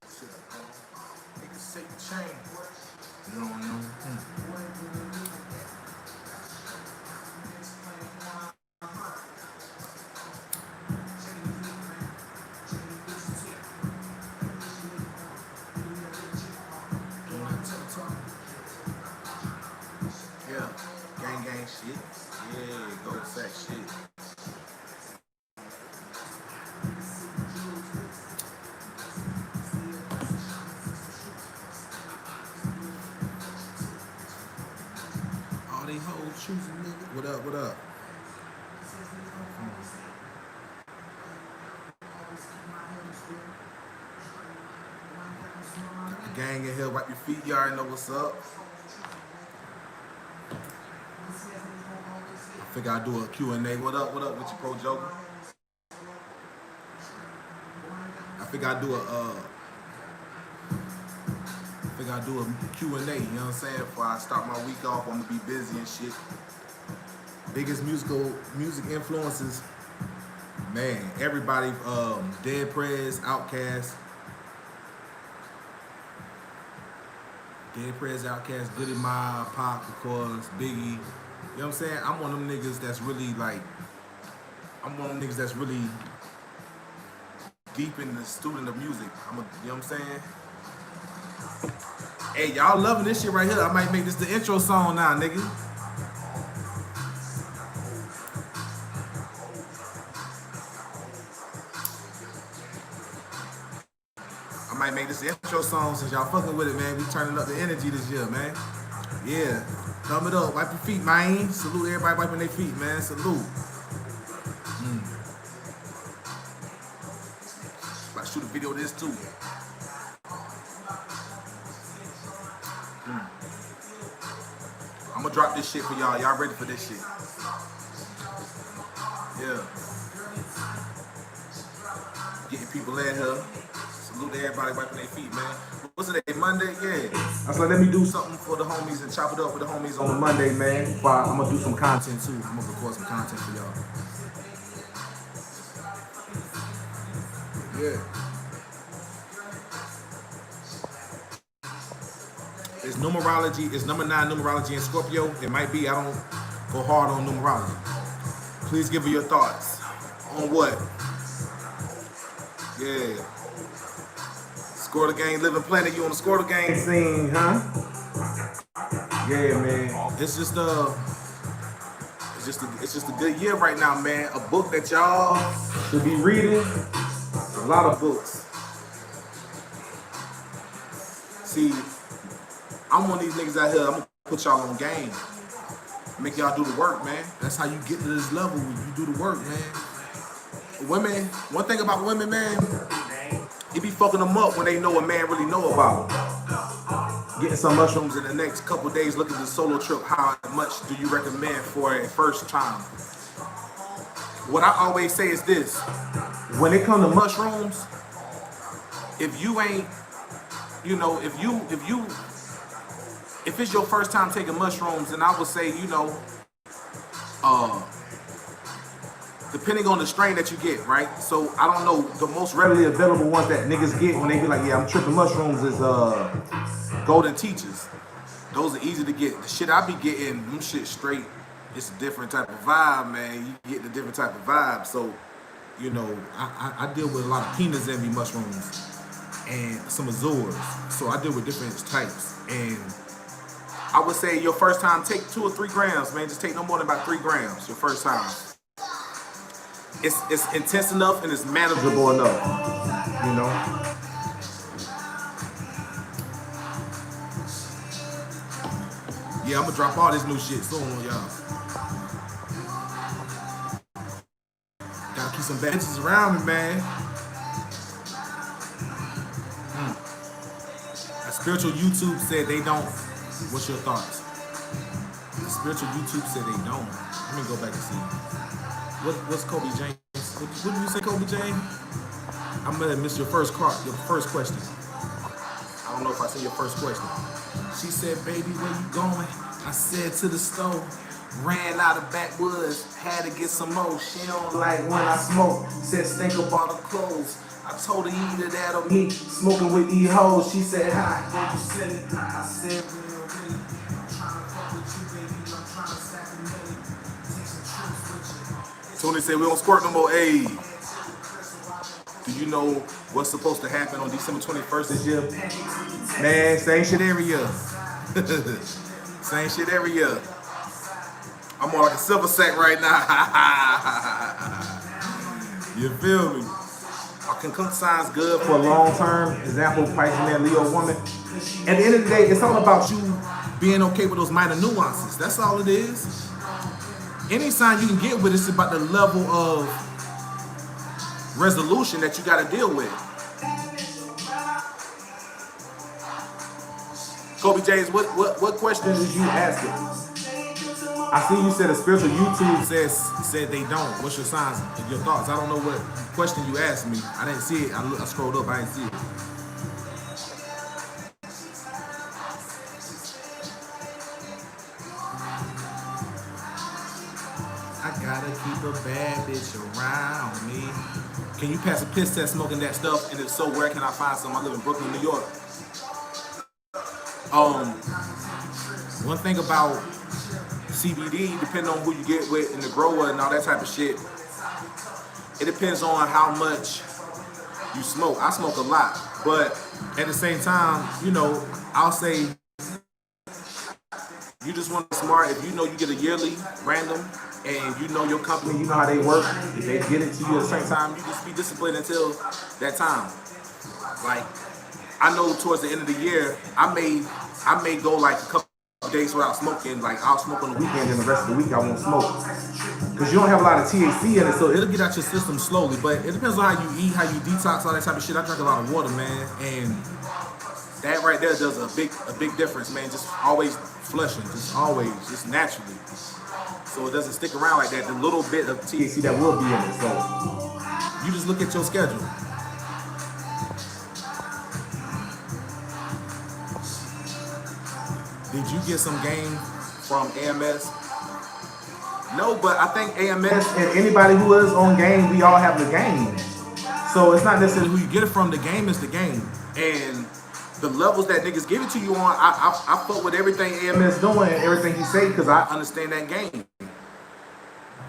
Niggas say change. You don't know. Yeah, gang shit. Yeah, go sack shit. All these hoes choosing niggas. What up, what up? The gang in here, wipe your feet, you already know what's up. I figure I'll do a Q&A. What up with your pro joker? I figure I'll do a Q&A, you know what I'm saying? Before I start my week off, I'm gonna be busy and shit. Biggest music influences, man, everybody, Dead Prez, Outkast, Goody Mob, Pop, of course, Biggie. You know what I'm saying? I'm one of them niggas that's really like, deep in the student of music. You know what I'm saying? Hey, y'all loving this shit right here. I might make this the intro song now, nigga. I might make this the intro song since y'all fucking with it, man. We turning up the energy this year, man. Yeah. Thumb it up. Wipe your feet, man. Salute everybody wiping their feet, man. Salute. About to shoot a video of this, too. I'm gonna drop this shit for y'all. Y'all ready for this shit? Yeah. Getting people in here. Salute to everybody wiping their feet, man. What's it, Monday? Yeah. I was like, let me do something for the homies and chop it up with the homies on the Monday, man. I'm gonna do some content too. I'm gonna record some content for y'all. Yeah. It's numerology. It's number 9 numerology in Scorpio. It might be. I don't go hard on numerology. Please give me your thoughts on what? Yeah. Squirtle Gang, Living Planet. You on the Squirtle Gang scene, huh? Yeah, man. It's just a good year right now, man. A book that y'all should be reading. A lot of books. See, I'm one of these niggas out here. I'm gonna put y'all on game. Make y'all do the work, man. That's how you get to this level when you do the work, man. Women, one thing about women, man, it be fucking them up when they know a man really know about them. Getting some mushrooms in the next couple days, look at the solo trip. How much do you recommend for a first time? What I always say is this: when it comes to mushrooms, if you ain't, you know, if it's your first time taking mushrooms, then I would say, you know, depending on the strain that you get, right? So I don't know, the most readily available ones that niggas get when they be like, yeah, I'm tripping mushrooms is Golden Teachers. Those are easy to get. The shit I be getting, them shit straight, it's a different type of vibe, man. You get a different type of vibe. So, you know, I deal with a lot of Keena's Envy mushrooms and some Azores. So I deal with different types. And I would say your first time, take 2 or 3 grams, man. Just take no more than about 3 grams your first time. It's intense enough and it's manageable enough, you know. Yeah, I'm gonna drop all this new shit soon on y'all. Gotta keep some benches around me, man. A spiritual YouTube said they don't. What's your thoughts? The spiritual YouTube said they don't. Let me go back and see. What's Kobe James? What did you say, Kobe James? I'm gonna miss your first question. I don't know if I said your first question. She said, baby, where you going? I said to the store. Ran out of backwoods, had to get some more. She don't like when I smoke. Said stink up all the clothes. I told her either that or me smoking with these hoes. She said hi. I said, Tony said we don't squirt no more. Hey, do you know what's supposed to happen on December 21st this year? Man, same shit every year. Same shit every year. I'm on like a silver sack right now. You feel me? Our conjunct sign's good for a long term. Example, Pisces man, Leo woman. At the end of the day, it's all about you being okay with those minor nuances. That's all it is. Any sign you can get with, it's about the level of resolution that you got to deal with. Kobe James, what questions did you ask it? I see you said a spiritual YouTube said they don't. What's your signs and your thoughts? I don't know what question you asked me. I didn't see it. I scrolled up. I didn't see it. I gotta keep a bad bitch around me. Can you pass a piss test smoking that stuff? And if so, where can I find some? I live in Brooklyn, New York. One thing about CBD, depending on who you get with and the grower and all that type of shit, it depends on how much you smoke. I smoke a lot, but at the same time, you know, I'll say you just want to be smart. If you know you get a yearly random and you know your company, you know how they work, if they get it to you at the same time, you just be disciplined until that time. Like, I know towards the end of the year, I may go like a couple days without smoking. Like, I'll smoke on the weekend and the rest of the week I won't smoke. Because you don't have a lot of THC in it, so it'll get out your system slowly. But it depends on how you eat, how you detox, all that type of shit. I drink a lot of water, man, and that right there does a big difference, man. Just always flushing, just naturally. So it doesn't stick around like that. The little bit of THC that will be in it. So you just look at your schedule. Did you get some game from AMS? No, but I think AMS and anybody who is on game, we all have the game. So it's not necessarily who you get it from. The game is the game. And the levels that niggas give it to you on, I fuck with everything AMS doing, everything he say, because I understand that game.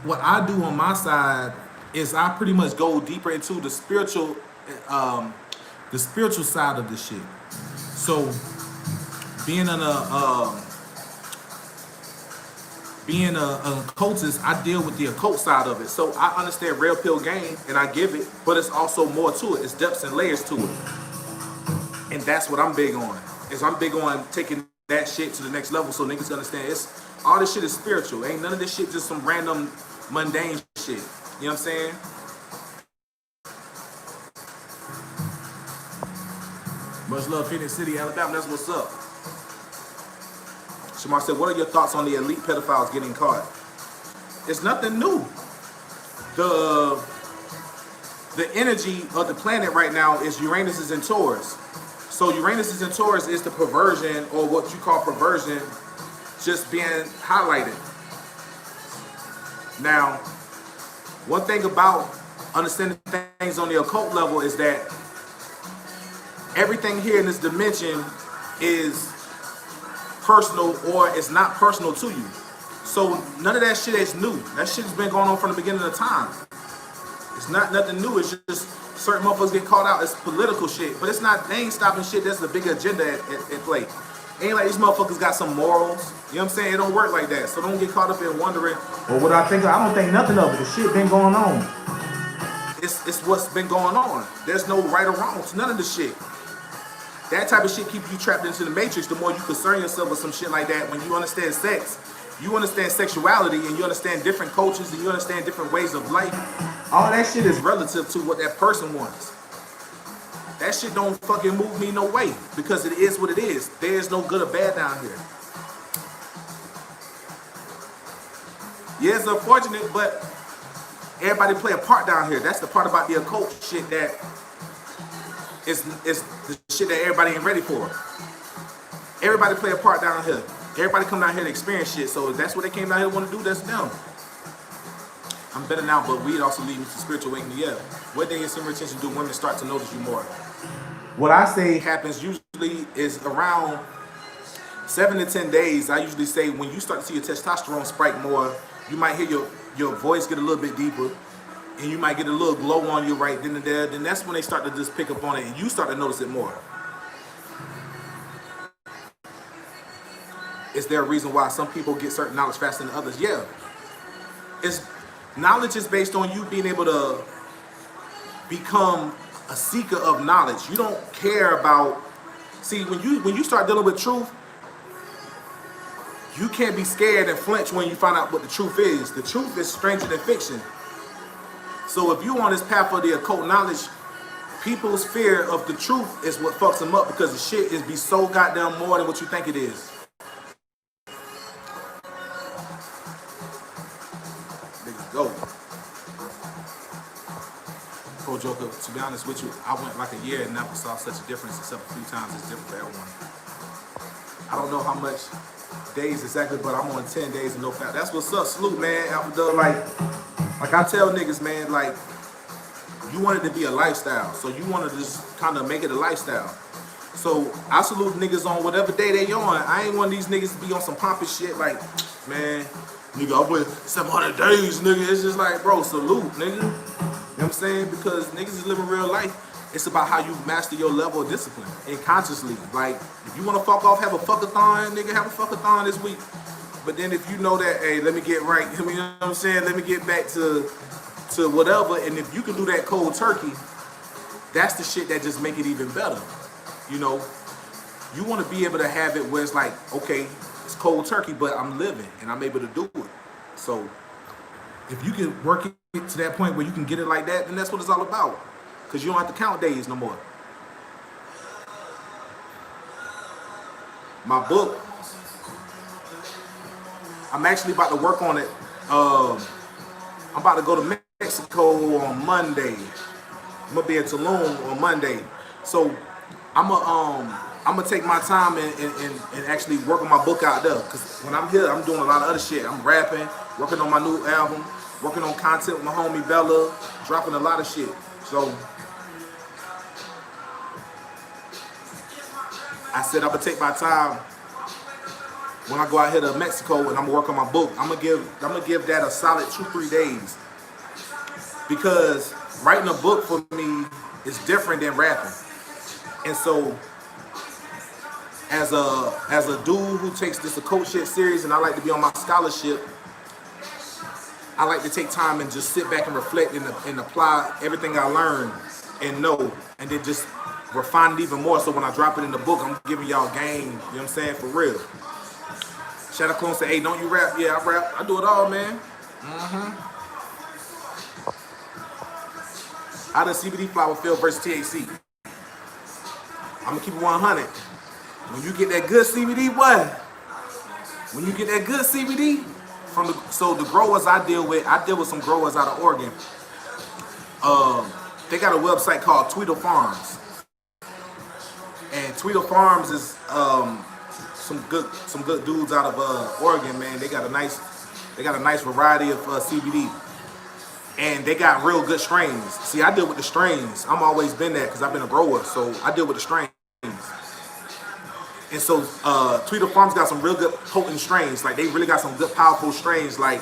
What I do on my side is I pretty much go deeper into the spiritual side of this shit. So being an occultist, I deal with the occult side of it. So I understand real pill game and I give it, but it's also more to it. It's depths and layers to it. And that's what I'm big on. Is I'm big on taking that shit to the next level so niggas understand it's all this shit is spiritual. Ain't none of this shit just some random mundane shit. You know what I'm saying? Much love, Phoenix City, Alabama. That's what's up. Shamar said, what are your thoughts on the elite pedophiles getting caught? It's nothing new. The energy of the planet right now is Uranus is in Taurus. So Uranus is in Taurus is the perversion, or what you call perversion, just being highlighted. Now, one thing about understanding things on the occult level is that everything here in this dimension is personal, or it's not personal to you. So none of that shit is new. That shit's been going on from the beginning of time. It's not nothing new. It's just certain motherfuckers get caught out. It's political shit, but it's not. They ain't stopping shit. That's the big agenda at play. Ain't like these motherfuckers got some morals. You know what I'm saying? It don't work like that. So don't get caught up in wondering. Or what I think. I don't think nothing of it. The shit been going on. It's what's been going on. There's no right or wrong to none of the shit. That type of shit keeps you trapped into the matrix. The more you concern yourself with some shit like that, when you understand sex, you understand sexuality, and you understand different cultures, and you understand different ways of life. All that shit is relative to what that person wants. That shit don't fucking move me no way, because it is what it is. There's no good or bad down here. Yeah, it's unfortunate, but everybody play a part down here. That's the part about the occult shit that is the shit that everybody ain't ready for. Everybody play a part down here. Everybody come down here to experience shit. So if that's what they came down here to want to do, that's them. I'm better now, but weed also leads me to spiritual awakening. Yeah. What day in summer attention do women start to notice you more? What I say happens usually is around 7 to 10 days. I usually say when you start to see your testosterone spike more, you might hear your voice get a little bit deeper, and you might get a little glow on you right then and there. Then that's when they start to just pick up on it, and you start to notice it more. Is there a reason why some people get certain knowledge faster than others? Yeah. Knowledge is based on you being able to become a seeker of knowledge. You don't care about, see, when you start dealing with truth, you can't be scared and flinch when you find out what the truth is. The truth is stranger than fiction. So if you're on this path of the occult knowledge, people's fear of the truth is what fucks them up, because the shit is be so goddamn more than what you think it is. Niggas go. Poor Joker, to be honest with you, I went like a year and never saw such a difference, except a few times. It's different for everyone. I don't know how much days exactly, but I'm on 10 days of Nofap. That's what's up. Salute, man. After like I tell niggas, man, like, you want it to be a lifestyle. So you want to just kind of make it a lifestyle. So I salute niggas on whatever day they on. I ain't one of these niggas to be on some pompous shit like, man, nigga, I went 700 days, nigga. It's just like, bro, salute, nigga. You know what I'm saying? Because niggas is living real life. It's about how you master your level of discipline and consciously. Like, if you want to fuck off, have a fuckathon, nigga, have a fuckathon this week. But then if you know that, hey, let me get right, you know what I'm saying? Let me get back to whatever. And if you can do that cold turkey, that's the shit that just make it even better. You know, you want to be able to have it where it's like, okay, it's cold turkey, but I'm living and I'm able to do it. So if you can work it to that point where you can get it like that, then that's what it's all about. Because you don't have to count days no more. My book, I'm actually about to work on it. I'm about to go to Mexico on Monday. I'm gonna be in Tulum on Monday. So I'm gonna take my time and actually work on my book out there. Cause when I'm here, I'm doing a lot of other shit. I'm rapping, working on my new album, working on content with my homie Bella, dropping a lot of shit. So I said I'm gonna take my time when I go out here to Mexico and I'm gonna work on my book. I'm gonna give that a solid 2-3 days, because writing a book for me is different than rapping. And so as a dude who takes this occult shit serious, and I like to be on my scholarship, I like to take time and just sit back and reflect and apply everything I learned and know, and then just refine it even more. So when I drop it in the book, I'm giving y'all game, you know what I'm saying, for real. Shadow Clone say, hey, don't you rap? Yeah, I rap. I do it all, man. How does CBD flower feel versus THC? I'm gonna keep it 100. When you get that good CBD, boy, when you get that good CBD from the growers I deal with some growers out of Oregon. They got a website called Tweedle Farms, and Tweedle Farms is some good dudes out of Oregon, man. They got a nice variety of CBD, and they got real good strains. See, I deal with the strains. I'm always been that because I've been a grower, so I deal with the strains. And so Tweedle Farms got some real good potent strains. Like, they really got some good powerful strains, like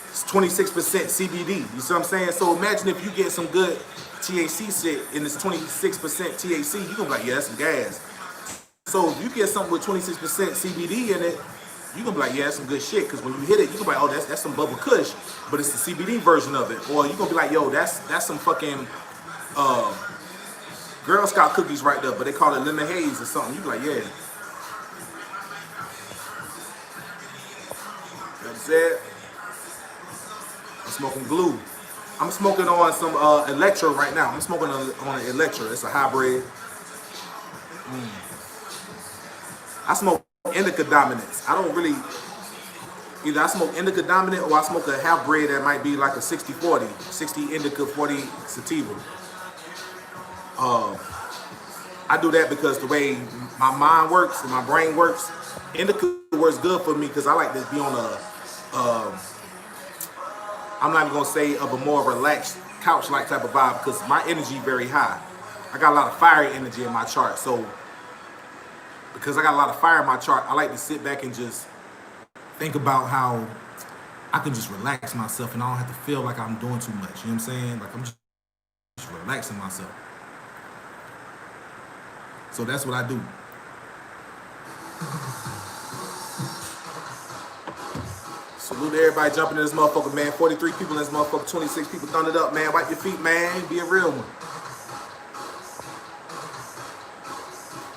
it's 26% CBD. You see what I'm saying? So imagine if you get some good THC shit and it's 26% THC, you're gonna be like, yeah, that's some gas. So if you get something with 26% CBD in it, you're gonna be like, yeah, that's some good shit. Because when you hit it, you're gonna be like, oh, that's some bubble kush, but it's the CBD version of it. Or you're gonna be like, yo, that's some fucking Girl Scout cookies right there, but they call it lemon haze or something. You be like, yeah. That's it. I'm smoking glue. I'm smoking on some Electro right now. I'm smoking on an Electro. It's a hybrid. I smoke indica dominance. I don't really, either I smoke indica dominant or I smoke a half bred that might be like a 60-40, 60 indica, 40 sativa. I do that because the way my mind works and my brain works, indica works good for me because I like to be on I'm not even gonna say of a more relaxed couch-like type of vibe because my energy very high. I got a lot of fire energy in my chart, so because I got a lot of fire in my chart, I like to sit back and just think about how I can just relax myself and I don't have to feel like I'm doing too much. You know what I'm saying? Like I'm just relaxing myself. So that's what I do. Salute to everybody jumping in this motherfucker, man. 43 people in this motherfucker, 26 people thumbed it up, man. Wipe your feet, man. Be a real one.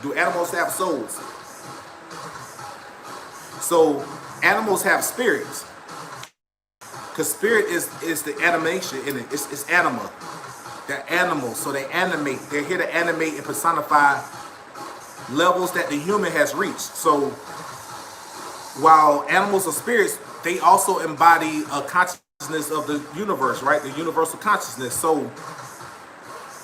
Do animals have souls? So animals have spirits. Because spirit is the animation in it. It's anima. They're animals, so they animate. They're here to animate and personify levels that the human has reached. So while animals are spirits, they also embody a consciousness of the universe, right? The universal consciousness. So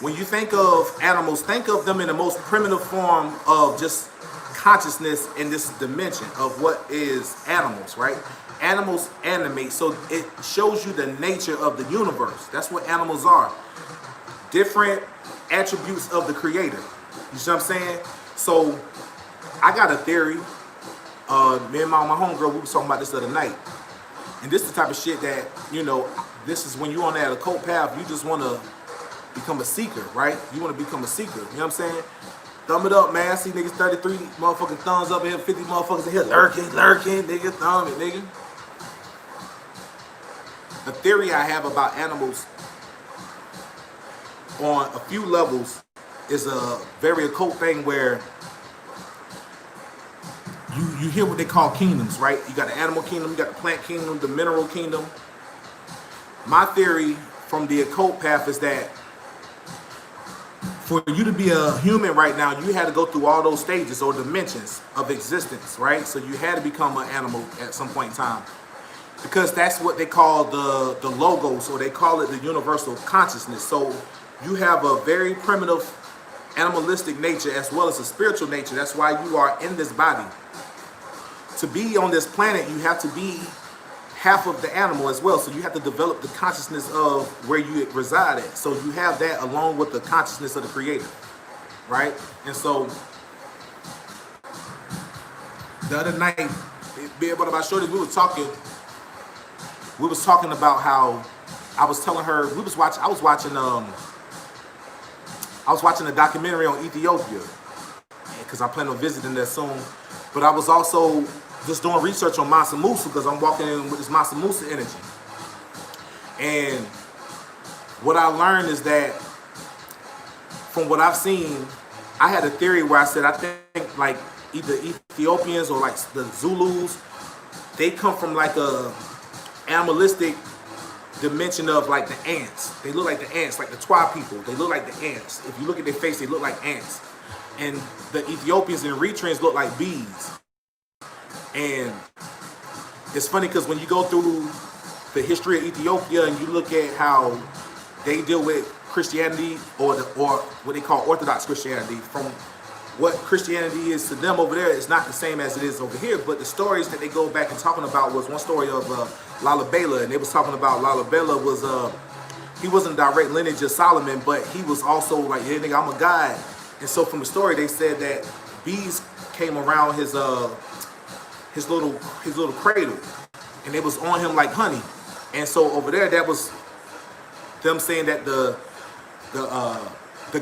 when you think of animals, think of them in the most primitive form of just consciousness in this dimension of what is animals, right? Animals animate, so it shows you the nature of the universe. That's what animals are. Different attributes of the creator. You see what I'm saying? So I got a theory. Me and my homegirl, we was talking about this the other night. And this is the type of shit that, you know, this is when you're on that occult path, you just want to become a seeker, right? You want to become a seeker. You know what I'm saying? Thumb it up, man. I see niggas 33 motherfucking thumbs up here, 50 motherfuckers in here lurking, nigga, thumb it, nigga. The theory I have about animals on a few levels is a very occult thing where you hear what they call kingdoms, right? You got the animal kingdom, you got the plant kingdom, the mineral kingdom. My theory from the occult path is that for you to be a human right now, you had to go through all those stages or dimensions of existence, right? So you had to become an animal at some point in time. Because that's what they call the logos, or they call it the universal consciousness. So you have a very primitive animalistic nature as well as a spiritual nature. That's why you are in this body. To be on this planet, you have to be half of the animal as well. So you have to develop the consciousness of where you reside at. So you have that along with the consciousness of the creator, right? And so the other night, being about shorty, we was talking about how I was telling her I was watching a documentary on Ethiopia because I plan on visiting there soon. But I was also just doing research on Mansa Musa because I'm walking in with this Mansa Musa energy. And what I learned is that from what I've seen, I had a theory where I said I think like either Ethiopians or like the Zulus, they come from like a animalistic dimension of like the ants. They look like the ants, like the Twa people. They look like the ants. If you look at their face, they look like ants. And the Ethiopians and Eritreans look like bees. And it's funny because when you go through the history of Ethiopia and you look at how they deal with Christianity or what they call Orthodox Christianity, from what Christianity is to them over there, it's not the same as it is over here. But the stories that they go back and talking about was one story of Lalibela, and they was talking about Lalibela was he wasn't direct lineage of Solomon, but he was also like, yeah, nigga, I'm a god. And so from the story, they said that bees came around his little cradle, and it was on him like honey. And so over there, that was them saying that the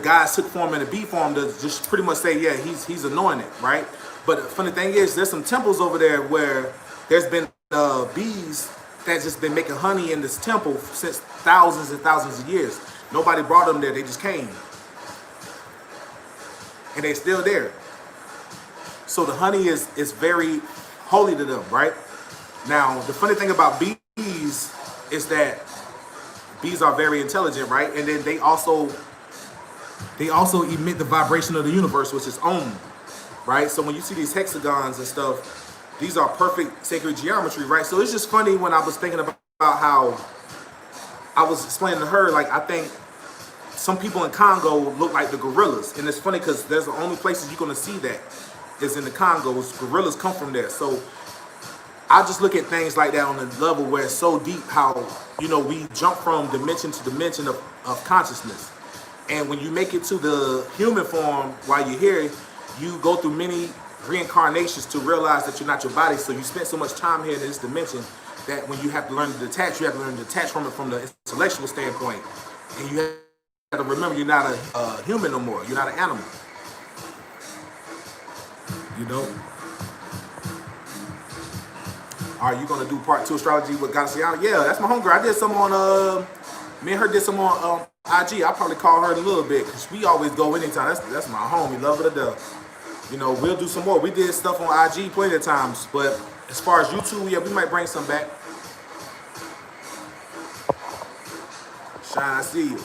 guys took form in the bee form to just pretty much say, yeah, he's anointed, right? But the funny thing is, there's some temples over there where there's been bees that's just been making honey in this temple since thousands and thousands of years. Nobody brought them there; they just came. And they're still there. So the honey is very holy to them, right? Now, the funny thing about bees is that bees are very intelligent, right? And then they also emit the vibration of the universe, which is Om, right? So when you see these hexagons and stuff, these are perfect sacred geometry, right? So it's just funny when I was thinking about how I was explaining to her, like, I think some people in Congo look like the gorillas. And it's funny because there's the only places you're going to see that is in the Congo. Gorillas come from there. So I just look at things like that on the level where it's so deep how, you know, we jump from dimension to dimension of consciousness. And when you make it to the human form while you're here, you go through many reincarnations to realize that you're not your body. So you spend so much time here in this dimension that when you have to learn to detach, you have to learn to detach from it from the intellectual standpoint. And you have to remember you're not a human no more. You're not an animal. You know? Are you gonna do part 2 astrology with Goddessiana? Yeah, that's my homegirl. I did some on me and her did some on IG. I'll probably call her in a little bit because we always go anytime. That's my homie, love her to death. You know, we'll do some more. We did stuff on IG plenty of times, but as far as YouTube, yeah, we might bring some back. Shine, I see you.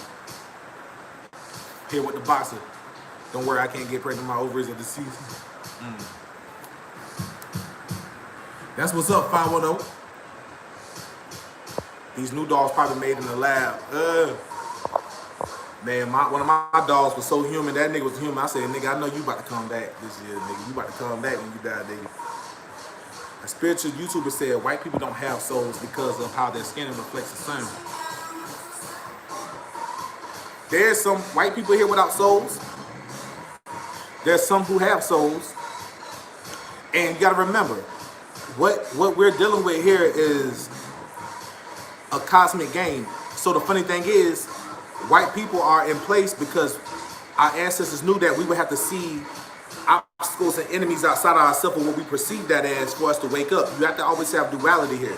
Here with the boxer. Don't worry, I can't get pregnant. My ovaries are deceased. That's what's up, 510. These new dogs probably made in the lab. Man, one of my dogs was so human. That nigga was human. I said, nigga, I know you about to come back this year, nigga. You about to come back when you die, nigga. A spiritual YouTuber said white people don't have souls because of how their skin reflects the sun. There's some white people here without souls. There's some who have souls. And you gotta remember, what we're dealing with here is a cosmic game. So the funny thing is, white people are in place because our ancestors knew that we would have to see obstacles and enemies outside of ourselves or what we perceive that as for us to wake up. You have to always have duality here.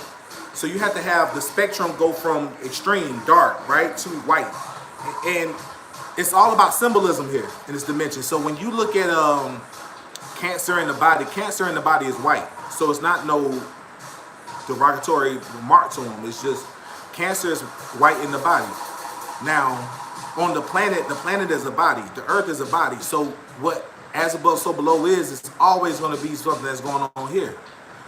So you have to have the spectrum go from extreme, dark, right, to white. And it's all about symbolism here in this dimension. So when you look at cancer in the body is white. So it's not no derogatory remark to them. It's just cancer is white in the body. Now, on the planet is a body. The earth is a body. So what as above, so below is always going to be something that's going on here.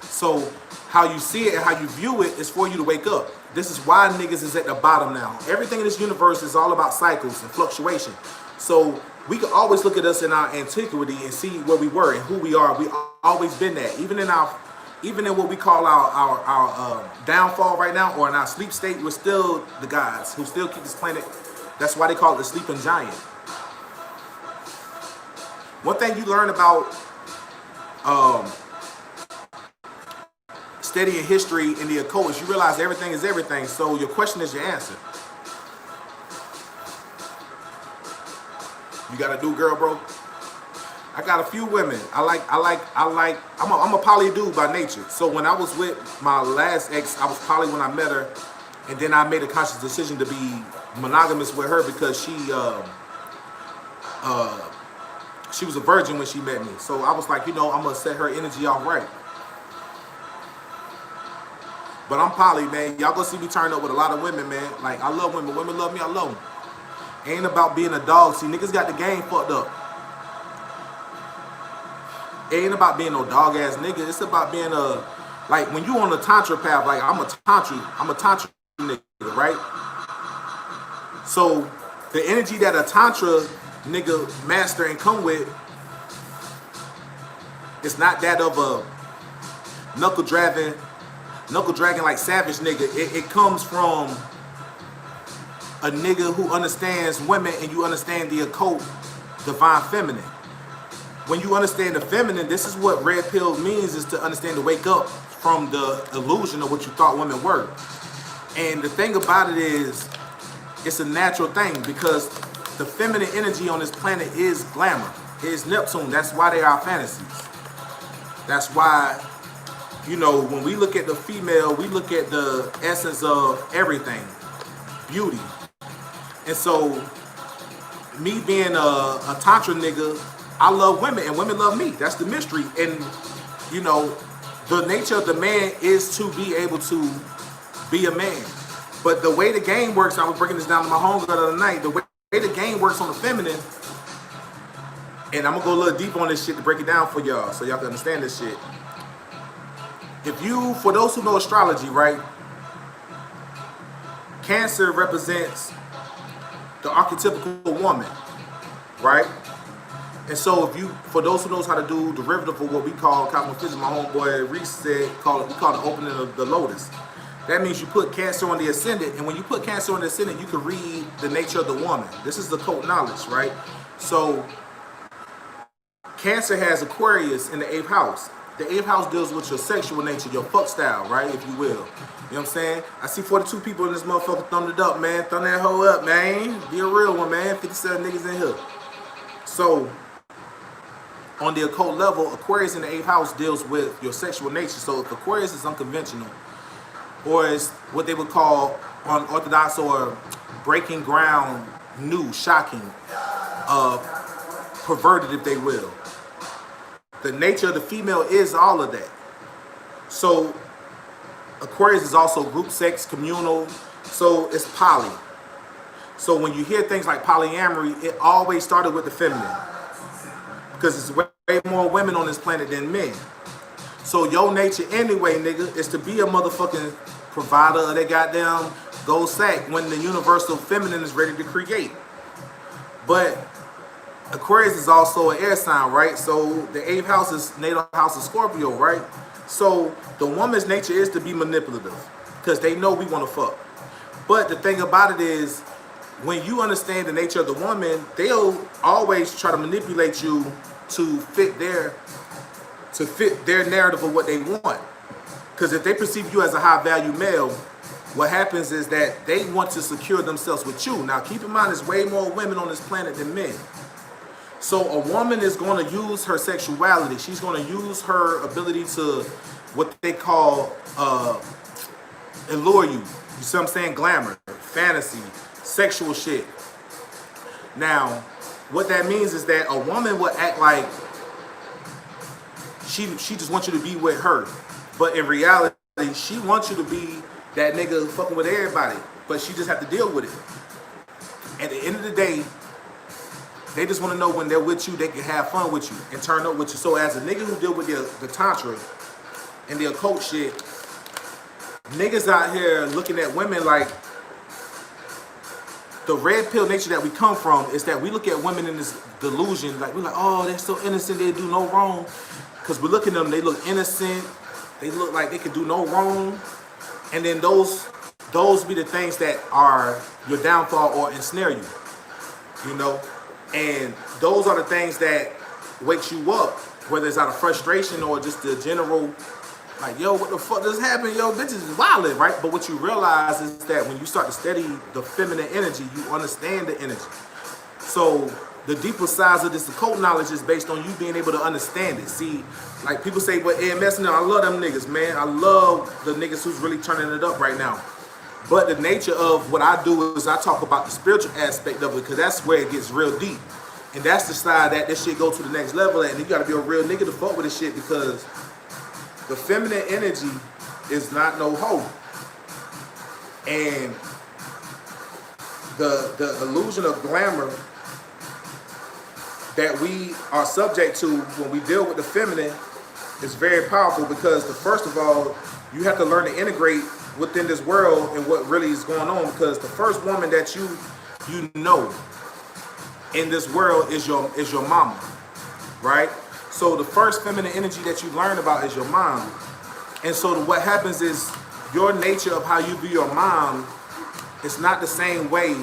So how you see it and how you view it is for you to wake up. This is why niggas is at the bottom now. Everything in this universe is all about cycles and fluctuation. So we can always look at us in our antiquity and see where we were and who we are. We always been that. Even in what we call our downfall right now, or in our sleep state, we're still the gods who still keep this planet. That's why they call it the sleeping giant. One thing you learn about studying history in the occult is you realize everything is everything. So your question is your answer. You got a new girl, bro? I got a few women. I'm a poly dude by nature. So when I was with my last ex, I was poly when I met her, and then I made a conscious decision to be monogamous with her because she was a virgin when she met me. So I was like, you know, I'm gonna set her energy off right. But I'm poly, man. Y'all gonna see me turn up with a lot of women, man. Like, I love women. Women love me, I love them. Ain't about being a dog. See, niggas got the game fucked up. It ain't about being no dog ass nigga. It's about being like when you on the Tantra path, like I'm a Tantra nigga, right? So the energy that a Tantra nigga master and come with is not that of a knuckle dragging like savage nigga. It comes from a nigga who understands women and you understand the occult, divine feminine. When you understand the feminine, this is what red pill means, is to understand to wake up from the illusion of what you thought women were. And the thing about it is, it's a natural thing because the feminine energy on this planet is glamour. It's Neptune. That's why they are fantasies. That's why, you know, when we look at the female, we look at the essence of everything, beauty. And so, me being a Tantra nigga, I love women and women love me. That's the mystery. And, you know, the nature of the man is to be able to be a man. But the way the game works, I was breaking this down to my homegirl the other night, the way the game works on the feminine, and I'm going to go a little deep on this shit to break it down for y'all so y'all can understand this shit. For those who know astrology, right, Cancer represents the archetypical woman, right? And so if you, for those who knows how to do derivative of what we call cosmophysics, my homeboy Reese said, we call it the opening of the lotus. That means you put Cancer on the ascendant, and when you put Cancer on the ascendant, you can read the nature of the woman. This is the occult knowledge, right? So Cancer has Aquarius in the 8th house. The 8th house deals with your sexual nature, your fuck style, right, if you will. You know what I'm saying? I see 42 people in this motherfucker thumbed it up, man. Thumb that hoe up, man. Be a real one, man. 57 niggas in here. So on the occult level, Aquarius in the 8th house deals with your sexual nature. So if Aquarius is unconventional, or is what they would call unorthodox or breaking ground, new, shocking, perverted, if they will. The nature of the female is all of that. So Aquarius is also group sex, communal, so it's poly. So when you hear things like polyamory, it always started with the feminine, because it's way more women on this planet than men. So your nature anyway, nigga, is to be a motherfucking provider of that goddamn gold sack when the universal feminine is ready to create. But Aquarius is also an air sign, right? So the 8th house is natal house of Scorpio, right? So the woman's nature is to be manipulative, because they know we want to fuck. But the thing about it is, when you understand the nature of the woman, they'll always try to manipulate you to fit their narrative of what they want. Because if they perceive you as a high value male, what happens is that they want to secure themselves with you. Now keep in mind, there's way more women on this planet than men. So a woman is going to use her sexuality. She's going to use her ability to what they call allure you. You see what I'm saying? Glamour, fantasy, sexual shit. Now, what that means is that a woman will act like she just wants you to be with her. But in reality, she wants you to be that nigga fucking with everybody. But she just have to deal with it. At the end of the day, they just want to know when they're with you, they can have fun with you and turn up with you. So as a nigga who deal with the Tantra and the occult shit, niggas out here looking at women like, the red pill nature that we come from is that we look at women in this delusion, like we're like, oh, they're so innocent, they do no wrong. Because we look at them, they look innocent, they look like they can do no wrong. And then those be the things that are your downfall or ensnare you, you know? And those are the things that wakes you up, whether it's out of frustration or just the general, like, yo, what the fuck just happened? Yo, bitches is wildin', right? But what you realize is that when you start to study the feminine energy, you understand the energy. So the deeper sides of this occult knowledge is based on you being able to understand it. See, like people say, well, EMS, now I love them niggas, man. I love the niggas who's really turning it up right now. But the nature of what I do is I talk about the spiritual aspect of it, because that's where it gets real deep. And that's the side that this shit go to the next level at. And you gotta be a real nigga to fuck with this shit, because the feminine energy is not no hoe. And the illusion of glamour that we are subject to when we deal with the feminine is very powerful, because first of all, you have to learn to integrate within this world and what really is going on, because the first woman that you know in this world is your mama, right? So the first feminine energy that you learn about is your mom. And so what happens is your nature of how you view your mom is not the same way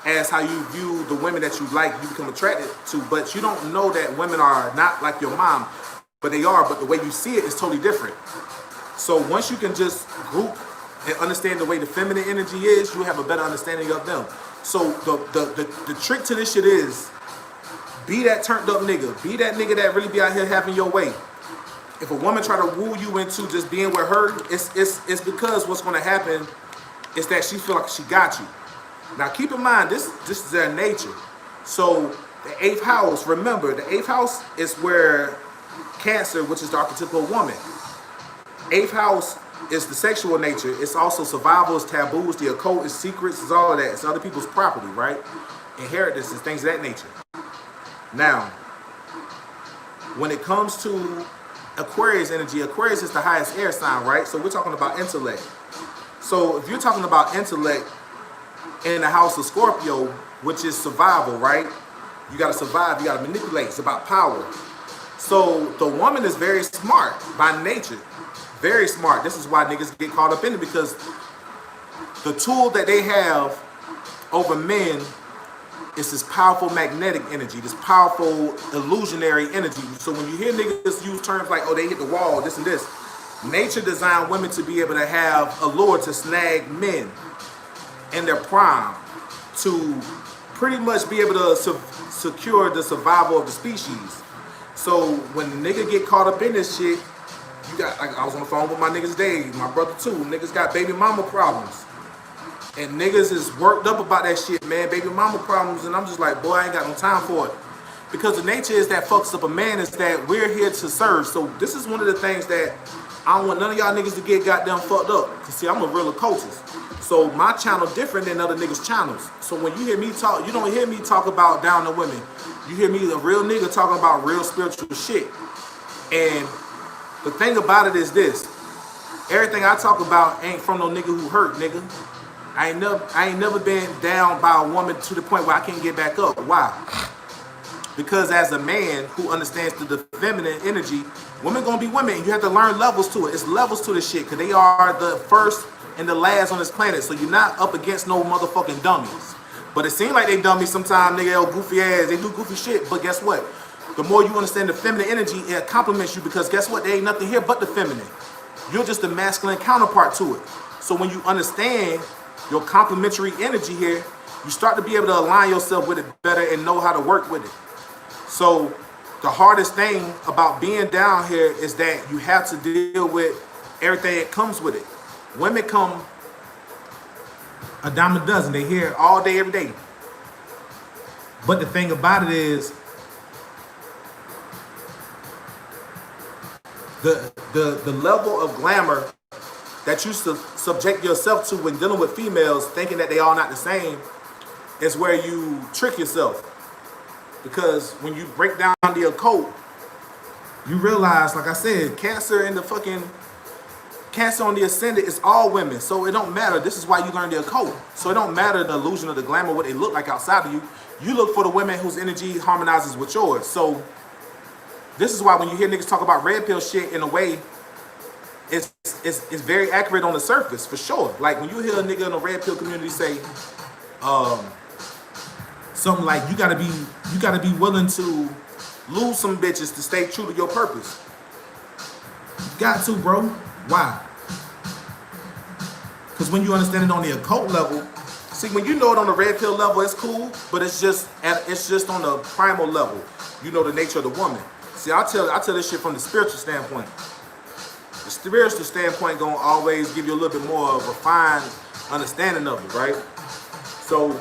as how you view the women that you like, you become attracted to. But you don't know that women are not like your mom, but they are. But the way you see it is totally different. So once you can just group and understand the way the feminine energy is, you have a better understanding of them. So the trick to this shit is, be that turned up nigga. Be that nigga that really be out here having your way. If a woman try to woo you into just being with her, it's because what's going to happen is that she feel like she got you. Now keep in mind, this is their nature. So the 8th house, remember, the 8th house is where Cancer, which is the archetypal woman. 8th house is the sexual nature. It's also survival, it's taboos, the occult, it's secrets, it's all of that. It's other people's property, right? Inheritances, things of that nature. Now, when it comes to Aquarius energy, Aquarius is the highest air sign, right? So we're talking about intellect. So if you're talking about intellect in the house of Scorpio, which is survival, right? You gotta survive, you gotta manipulate. It's about power. So the woman is very smart by nature. Very smart. This is why niggas get caught up in it, because the tool that they have over men is this powerful magnetic energy, this powerful illusionary energy. So when you hear niggas use terms like, oh, they hit the wall, this and this, nature designed women to be able to have a lure to snag men in their prime, to pretty much be able to secure the survival of the species. So when the nigga get caught up in this shit, you got, I was on the phone with my niggas today, my brother too, niggas got baby mama problems. And niggas is worked up about that shit, man, baby mama problems, and I'm just like, boy, I ain't got no time for it. Because the nature is that fucks up a man is that we're here to serve. So this is one of the things that I don't want none of y'all niggas to get goddamn fucked up. Cause see, I'm a real occultist. So my channel different than other niggas' channels. So when you hear me talk, you don't hear me talk about down to women. You hear me, a real nigga, talking about real spiritual shit. And the thing about it is this. Everything I talk about ain't from no nigga who hurt, nigga. I ain't never been down by a woman to the point where I can't get back up. Why? Because as a man who understands the feminine energy, women gonna be women. You have to learn levels to it. It's levels to this shit, because they are the first and the last on this planet. So you're not up against no motherfucking dummies. But it seems like they dummies sometimes, nigga, goofy ass. They do goofy shit, but guess what? The more you understand the feminine energy, it complements you, because guess what? There ain't nothing here but the feminine. You're just the masculine counterpart to it. So when you understand your complementary energy here, you start to be able to align yourself with it better and know how to work with it. So the hardest thing about being down here is that you have to deal with everything that comes with it. Women come a dime a dozen. They here all day, every day. But the thing about it is, the level of glamour that you subject yourself to when dealing with females, thinking that they all not the same, is where you trick yourself. Because when you break down the occult, you realize, like I said, Cancer on the ascendant is all women. So it don't matter. This is why you learn the occult. So it don't matter the illusion of the glamour, what they look like outside of you. You look for the women whose energy harmonizes with yours. So this is why when you hear niggas talk about red pill shit, in a way, it's very accurate on the surface, for sure. Like when you hear a nigga in the red pill community say something like, you gotta be willing to lose some bitches to stay true to your purpose. You got to, bro. Why? Because when you understand it on the occult level, see, when you know it on the red pill level, it's cool, but it's just on the primal level. You know the nature of the woman. See, I tell this shit from the spiritual standpoint. The spiritual standpoint gonna always give you a little bit more of a refined understanding of it, right? So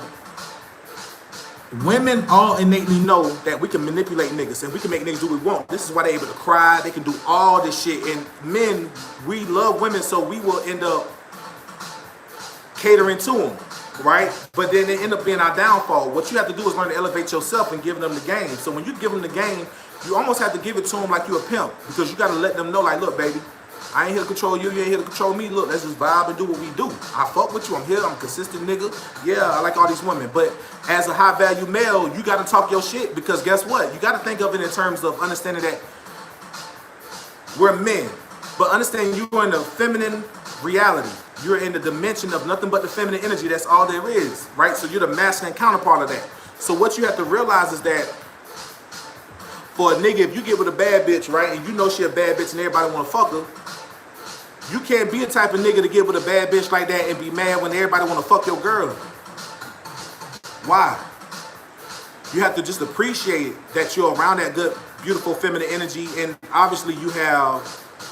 women all innately know that we can manipulate niggas and we can make niggas do what we want. This is why they're able to cry. They can do all this shit. And men, we love women, so we will end up catering to them, right? But then they end up being our downfall. What you have to do is learn to elevate yourself and give them the game. So when you give them the game, you almost have to give it to them like you're a pimp, because you got to let them know, like, look, baby, I ain't here to control you, you ain't here to control me. Look, let's just vibe and do what we do. I fuck with you, I'm here, I'm a consistent nigga. Yeah, I like all these women. But as a high value male, you gotta talk your shit, because guess what? You gotta think of it in terms of understanding that we're men. But understand you're in the feminine reality. You're in the dimension of nothing but the feminine energy. That's all there is, right? So you're the masculine counterpart of that. So what you have to realize is that for a nigga, if you get with a bad bitch, right, and you know she a bad bitch and everybody wanna fuck her, you can't be a type of nigga to get with a bad bitch like that and be mad when everybody want to fuck your girl. Why? You have to just appreciate that you're around that good, beautiful feminine energy, and obviously you have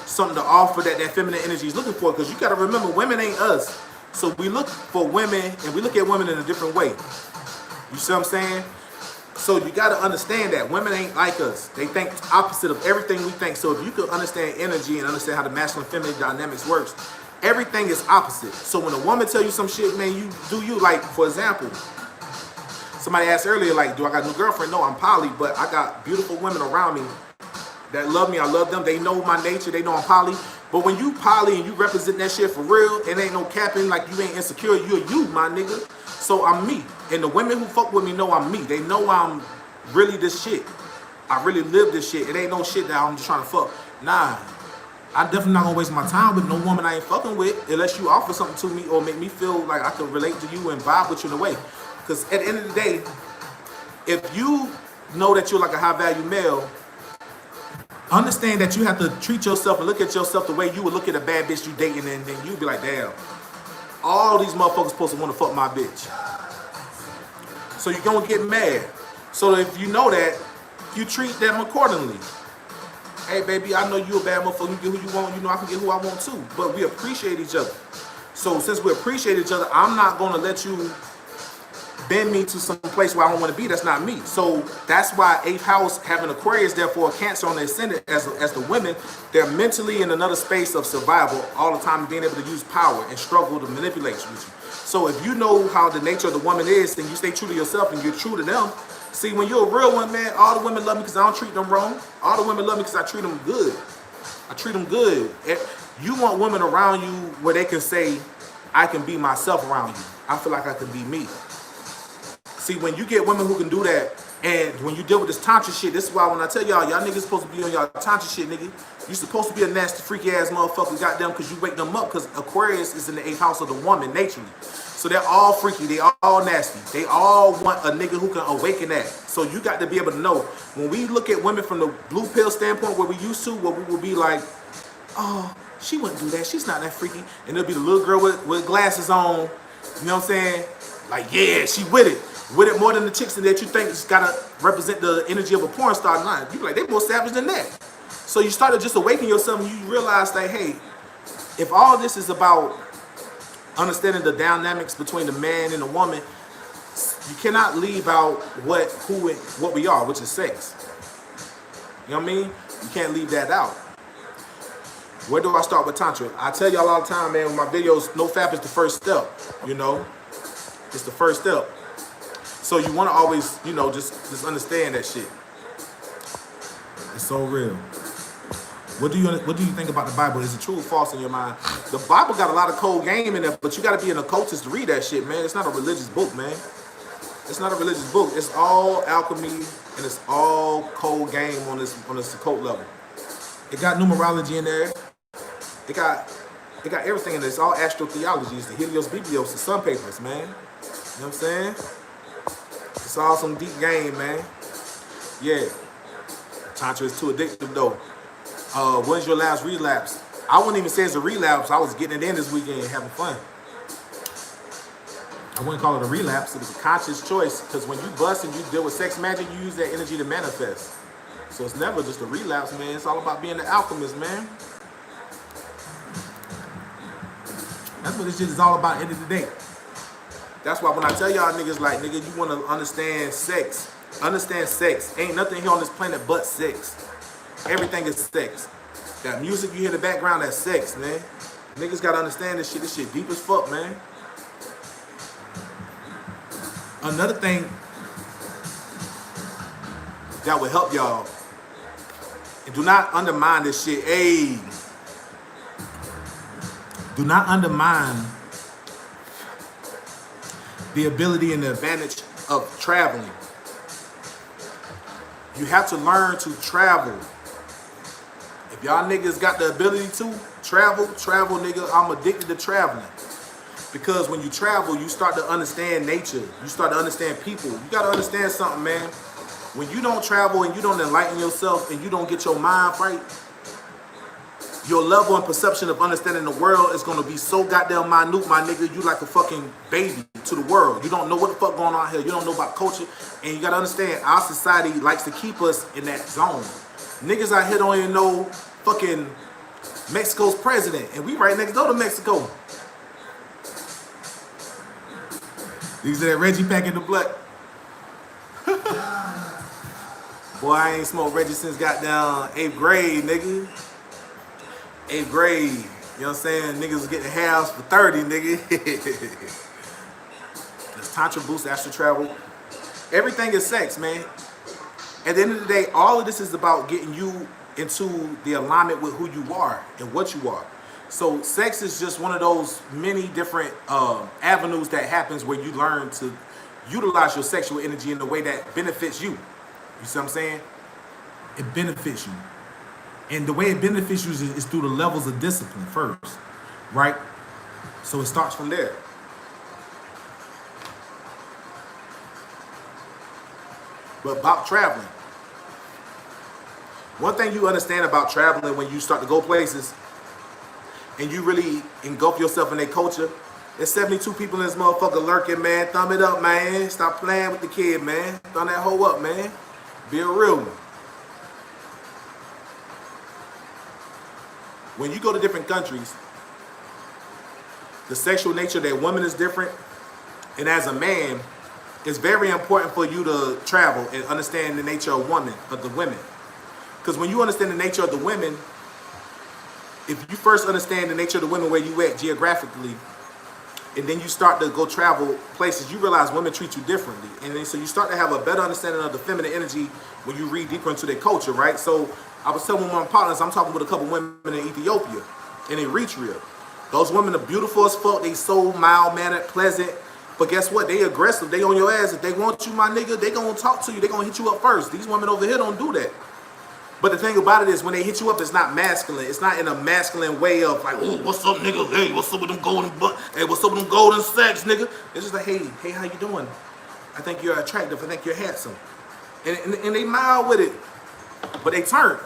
something to offer that feminine energy is looking for, because you got to remember, women ain't us. So we look for women, and we look at women in a different way. You see what I'm saying? So you got to understand that women ain't like us. They think opposite of everything we think. So if you could understand energy and understand how the masculine feminine dynamics works, everything is opposite. So when a woman tell you some shit, man, you do you. Like, for example, somebody asked earlier, like, do I got a new girlfriend? No, I'm poly, but I got beautiful women around me that love me. I love them. They know my nature. They know I'm poly. But when you poly and you represent that shit for real, it ain't no capping, like you ain't insecure. You're you, my nigga. So I'm me. And the women who fuck with me know I'm me. They know I'm really this shit. I really live this shit. It ain't no shit that I'm just trying to fuck. Nah, I'm definitely not gonna waste my time with no woman I ain't fucking with unless you offer something to me or make me feel like I can relate to you and vibe with you in a way. Because at the end of the day, if you know that you're like a high value male, understand that you have to treat yourself and look at yourself the way you would look at a bad bitch you dating, and then you be like, damn, all these motherfuckers supposed to want to fuck my bitch. So you're gonna get mad. So if you know that, you treat them accordingly. Hey baby, I know you a bad motherfucker, you get who you want, you know I can get who I want too. But we appreciate each other. So since we appreciate each other, I'm not gonna let you bend me to some place where I don't want to be. That's not me. So that's why 8th house having Aquarius, therefore Cancer on the ascendant as the women, they're mentally in another space of survival all the time, being able to use power and struggle to manipulate with you. So if you know how the nature of the woman is, then you stay true to yourself and you're true to them. See, when you're a real one, man, all the women love me because I don't treat them wrong. All the women love me because I treat them good. I treat them good. You want women around you where they can say, I can be myself around you. I feel like I can be me. See, when you get women who can do that, and when you deal with this Tantra shit, this is why when I tell y'all niggas supposed to be on y'all Tantra shit, nigga, you supposed to be a nasty, freaky ass motherfucker, goddamn, because you wake them up, because Aquarius is in the 8th house of the woman, naturally. So they're all freaky, they all nasty. They all want a nigga who can awaken that. So you got to be able to know, when we look at women from the blue pill standpoint, where we used to, where we will be like, oh, she wouldn't do that, she's not that freaky. And there'll be the little girl with glasses on, you know what I'm saying? Like, yeah, she with it. With it more than the chicks that you think is gotta represent the energy of a porn star. Nah, you be like, they more savage than that. So you started just awakening yourself and you realize that, hey, if all this is about understanding the dynamics between the man and the woman, you cannot leave out what we are, which is sex. You know what I mean? You can't leave that out. Where do I start with Tantra? I tell y'all all the time, man, with my videos, Nofap is the first step, you know? It's the first step. So you want to always, you know, just understand that shit. It's so real. What do you think about the Bible? Is it true or false in your mind? The Bible got a lot of cold game in it, but you got to be an occultist to read that shit, man. It's not a religious book, man. It's not a religious book. It's all alchemy and it's all cold game on this occult level. It got numerology in there. It got everything in there. It's all astrotheology. It's the Helios, Biblios, the sun papers, man. You know what I'm saying? It's all some deep game, man. Yeah. Tantra is too addictive, though. When's your last relapse? I wouldn't even say it's a relapse. I was getting it in this weekend, having fun. I wouldn't call it a relapse. It was a conscious choice, because when you bust and you deal with sex magic, you use that energy to manifest. So it's never just a relapse, man. It's all about being the alchemist, man. That's what this shit is all about at the end of the day. That's why when I tell y'all niggas, like, nigga, you want to understand sex. Understand sex. Ain't nothing here on this planet but sex. Everything is sex. That music you hear in the background, that's sex, man. Niggas got to understand this shit. This shit deep as fuck, man. Another thing that would help y'all, and do not undermine this shit. Hey, do not undermine the ability and the advantage of traveling. You have to learn to travel. If y'all niggas got the ability to travel, nigga. I'm addicted to traveling. Because when you travel, you start to understand nature. You start to understand people. You got to understand something, man. When you don't travel and you don't enlighten yourself and you don't get your mind right, your level and perception of understanding the world is going to be so goddamn minute, my nigga. You like a fucking baby to the world. You don't know what the fuck going on here. You don't know about culture. And you got to understand, our society likes to keep us in that zone. Niggas out here don't even know fucking Mexico's president. And we right next door to Mexico. These are that Reggie pack in the black. Boy, I ain't smoked Reggie since goddamn 8th grade, nigga. 8th grade. You know what I'm saying? Niggas was getting halves for 30, nigga. This Tantra boost, astral travel. Everything is sex, man. At the end of the day, all of this is about getting you into the alignment with who you are and what you are. So sex is just one of those many different avenues that happens where you learn to utilize your sexual energy in a way that benefits you. You see what I'm saying? It benefits you. And the way it benefits you is through the levels of discipline first, right? So it starts from there. But about traveling, one thing you understand about traveling when you start to go places and you really engulf yourself in their culture, there's 72 people in this motherfucker lurking, man. Thumb it up, man. Stop playing with the kid, man. Thumb that hoe up, man. Be a real one. When you go to different countries, the sexual nature of that woman is different. And as a man, it's very important for you to travel and understand the nature of the women. Because when you understand the nature of the women, if you first understand the nature of the women where you at geographically, and then you start to go travel places, you realize women treat you differently. And then so you start to have a better understanding of the feminine energy when you read deeper into their culture, right? So I was telling one of my partners, I'm talking with a couple women in Ethiopia and in Eritrea. Those women are beautiful as fuck. They so mild-mannered, pleasant. But guess what? They aggressive. They on your ass. If they want you, my nigga, they gonna talk to you. They gonna hit you up first. These women over here don't do that. But the thing about it is when they hit you up, it's not masculine. It's not in a masculine way of like, oh, what's up, nigga? Hey, what's up with them golden hey, what's up with them golden sex, nigga? It's just like, hey, how you doing? I think you're attractive. I think you're handsome. And they mild with it. But they turn.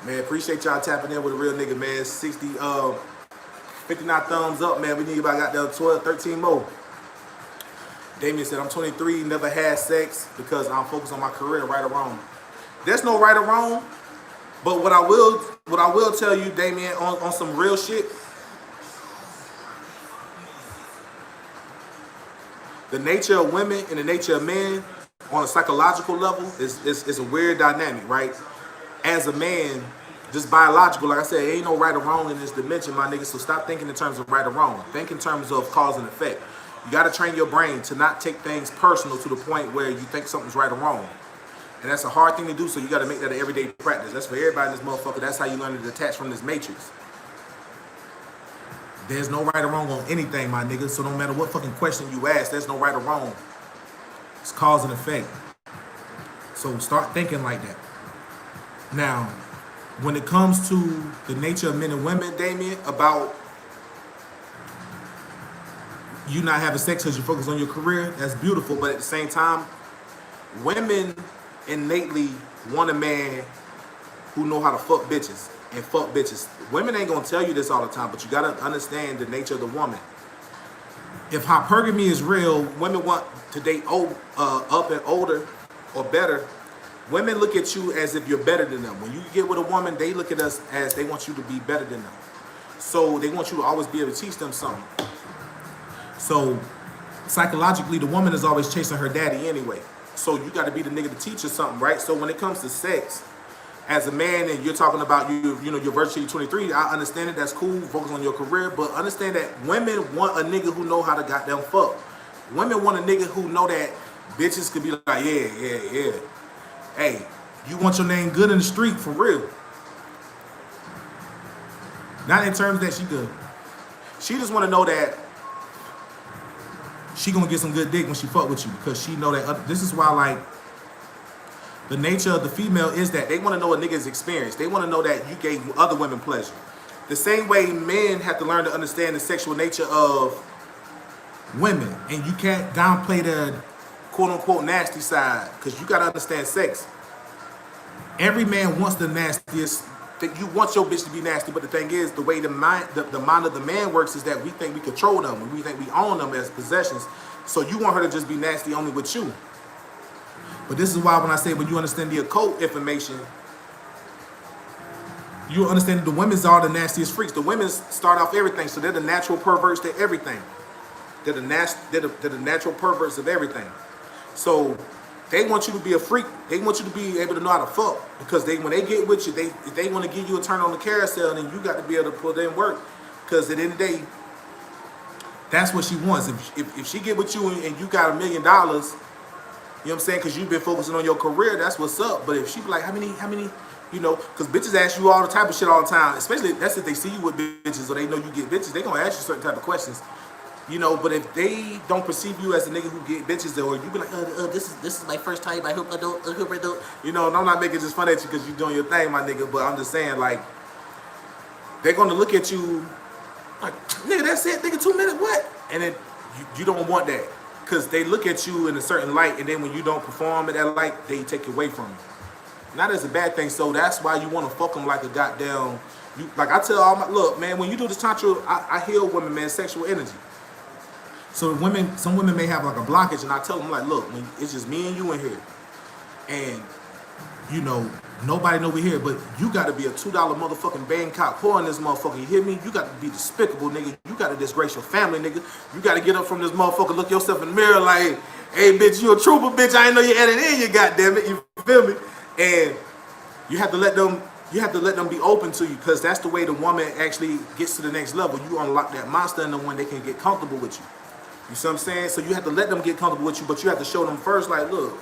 Man, appreciate y'all tapping in with a real nigga, man. 59 thumbs up, man. We need about goddamn 12, 13 more. Damien said, I'm 23, never had sex because I'm focused on my career, right or wrong. There's no right or wrong, but what I will tell you, Damien, on some real shit, the nature of women and the nature of men on a psychological level is a weird dynamic, right? As a man, just biological, like I said, ain't no right or wrong in this dimension, my nigga, so stop thinking in terms of right or wrong. Think in terms of cause and effect. You got to train your brain to not take things personal to the point where you think something's right or wrong. And that's a hard thing to do, so you got to make that an everyday practice. That's for everybody in this motherfucker. That's how you learn to detach from this matrix. There's no right or wrong on anything, my nigga, so no matter what fucking question you ask, there's no right or wrong. It's cause and effect. So start thinking like that. Now, when it comes to the nature of men and women, Damien, about you not having sex because you focus on your career, that's beautiful, but at the same time, women innately want a man who know how to fuck bitches and fuck bitches. Women ain't gonna tell you this all the time, but you gotta understand the nature of the woman. If hypergamy is real, women want to date up and older or better. Women look at you as if you're better than them. When you get with a woman, they look at us as they want you to be better than them. So they want you to always be able to teach them something. So psychologically, the woman is always chasing her daddy anyway. So you got to be the nigga to teach her something, right? So when it comes to sex, as a man, and you're talking about you're virtually 23, I understand it. That's cool. Focus on your career, but understand that women want a nigga who know how to goddamn fuck. Women want a nigga who know that bitches could be like, yeah. Hey, you want your name good in the street for real. Not in terms that she good. She just want to know that she gonna get some good dick when she fuck with you, because she know that this is why, like, the nature of the female is that they want to know a nigga's experience. They want to know that you gave other women pleasure. The same way men have to learn to understand the sexual nature of women, and you can't downplay the quote-unquote nasty side, because you got to understand sex. Every man wants the nastiest. You want your bitch to be nasty, but the thing is, the way the mind of the man works is that we think we control them, and we think we own them as possessions. So you want her to just be nasty only with you. But this is why when I say when you understand the occult information, you understand that the women's are the nastiest freaks. The women start off everything, so they're the natural perverts to everything. They're the natural perverts of everything. So they want you to be a freak. They want you to be able to know how to fuck, because when they get with you, they want to give you a turn on the carousel, and then you got to be able to put in work. Because at the end of the day, that's what she wants. If she get with you and you got $1 million, you know what I'm saying? Because you've been focusing on your career, that's what's up. But if she be like, how many, you know, because bitches ask you all the type of shit all the time. Especially that's if they see you with bitches or they know you get bitches. They gonna ask you certain type of questions. You know, but if they don't perceive you as a nigga who get bitches, or you be like, this is my first time. I hope I don't. You know, and I'm not making just fun at you because you're doing your thing, my nigga. But I'm just saying, like, they're gonna look at you like, nigga, that's it, nigga, 2 minutes, what? And then you don't want that, because they look at you in a certain light, and then when you don't perform at that light, they take it away from you. Not as a bad thing, so that's why you want to fuck them like a goddamn, like I tell all my, look, man, when you do this Tantra, I heal women, man, sexual energy. So some women may have like a blockage, and I tell them, like, look, when it's just me and you in here, and, you know, nobody know we here, but you got to be a $2 motherfucking Bangkok whore in this motherfucker. You hear me? You got to be despicable, nigga. You got to disgrace your family, nigga. You got to get up from this motherfucker, look yourself in the mirror like, hey, bitch, you a trooper, bitch. I ain't know you had it in you, goddamn it. You feel me? And you have to let them be open to you, because that's the way the woman actually gets to the next level. You unlock that monster in them when they can get comfortable with you. You see what I'm saying? So you have to let them get comfortable with you, but you have to show them first, like, look.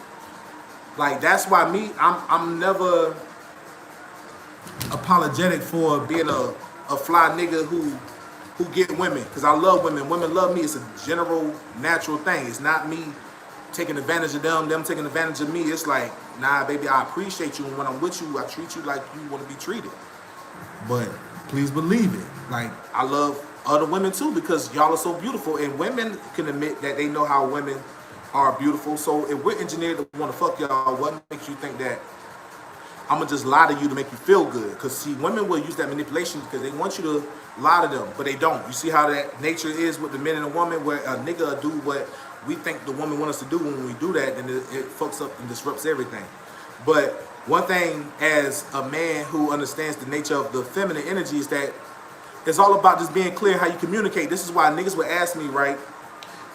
Like, that's why I'm never apologetic for being a fly nigga who get women, because I love women. Women love me. It's a general, natural thing. It's not me taking advantage of them taking advantage of me. It's like, nah, baby, I appreciate you, and when I'm with you, I treat you like you want to be treated. But please believe it. Like, I love other women too, because y'all are so beautiful, and women can admit that they know how women are beautiful. So if we're engineered to want to fuck y'all, what makes you think that I'm gonna just lie to you to make you feel good? Because see, women will use that manipulation because they want you to lie to them, but they don't. You see how that nature is with the men and the woman, where a nigga will do what we think the woman wants us to do. When we do that, then it fucks up and disrupts everything. But one thing, as a man who understands the nature of the feminine energy, is that it's all about just being clear how you communicate. This is why niggas would ask me, right?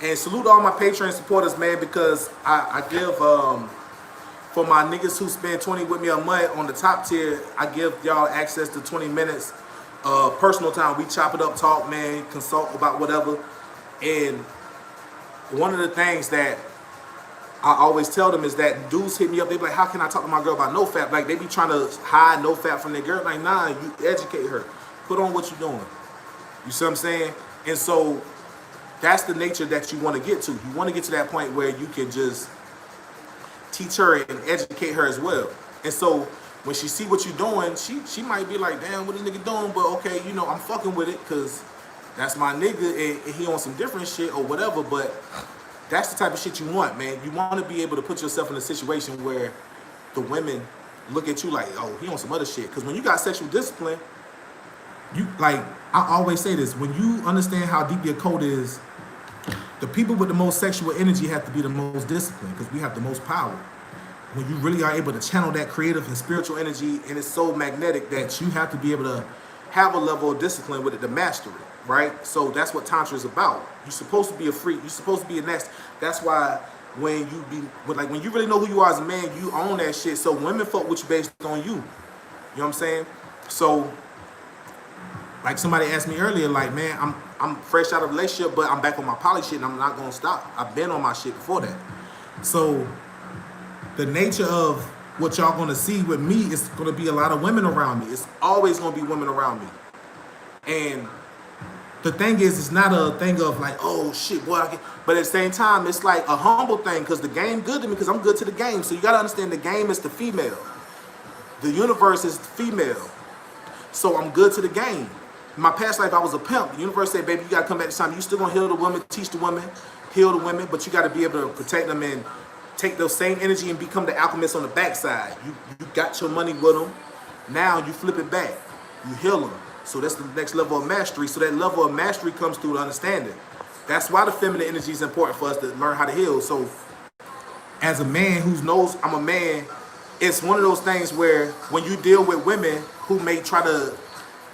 And salute all my Patreon supporters, man, because I give, for my niggas who spend 20 with me a month on the top tier, I give y'all access to 20 minutes of personal time. We chop it up, talk, man, consult about whatever. And one of the things that I always tell them is that dudes hit me up, they be like, how can I talk to my girl about Nofap? Like, they be trying to hide Nofap from their girl. Like, nah, you educate her. Put on what you're doing. You see what I'm saying? And so that's the nature that you want to get to. You want to get to that point where you can just teach her and educate her as well. And so when she see what you're doing, she might be like, damn, what this nigga doing? But okay, you know, I'm fucking with it because that's my nigga, and he on some different shit or whatever. But that's the type of shit you want, man. You want to be able to put yourself in a situation where the women look at you like, oh, he on some other shit. Because when you got sexual discipline, you, like, I always say this, when you understand how deep your code is, the people with the most sexual energy have to be the most disciplined, because we have the most power. When you really are able to channel that creative and spiritual energy, and it's so magnetic that you have to be able to have a level of discipline with it to master it, right? So that's what Tantra is about. You're supposed to be a freak. You're supposed to be a next. That's why when you really know who you are as a man, you own that shit. So women fuck with you based on you. You know what I'm saying? So, like somebody asked me earlier, like, man, I'm fresh out of a relationship, but I'm back on my poly shit, and I'm not gonna stop. I've been on my shit before that. So the nature of what y'all gonna see with me is gonna be a lot of women around me. It's always gonna be women around me. And the thing is, it's not a thing of like, oh shit, boy, but at the same time, it's like a humble thing, because the game good to me, because I'm good to the game. So you gotta understand, the game is the female. The universe is the female. So I'm good to the game. In my past life, I was a pimp. The universe said, baby, you gotta come back this time. You still gonna heal the women, teach the women, heal the women, but you gotta be able to protect them and take those same energy and become the alchemist on the backside. You got your money with them. Now you flip it back. You heal them. So that's the next level of mastery. So that level of mastery comes through the understanding. That's why the feminine energy is important for us to learn how to heal. So as a man who knows I'm a man, it's one of those things where when you deal with women who may try to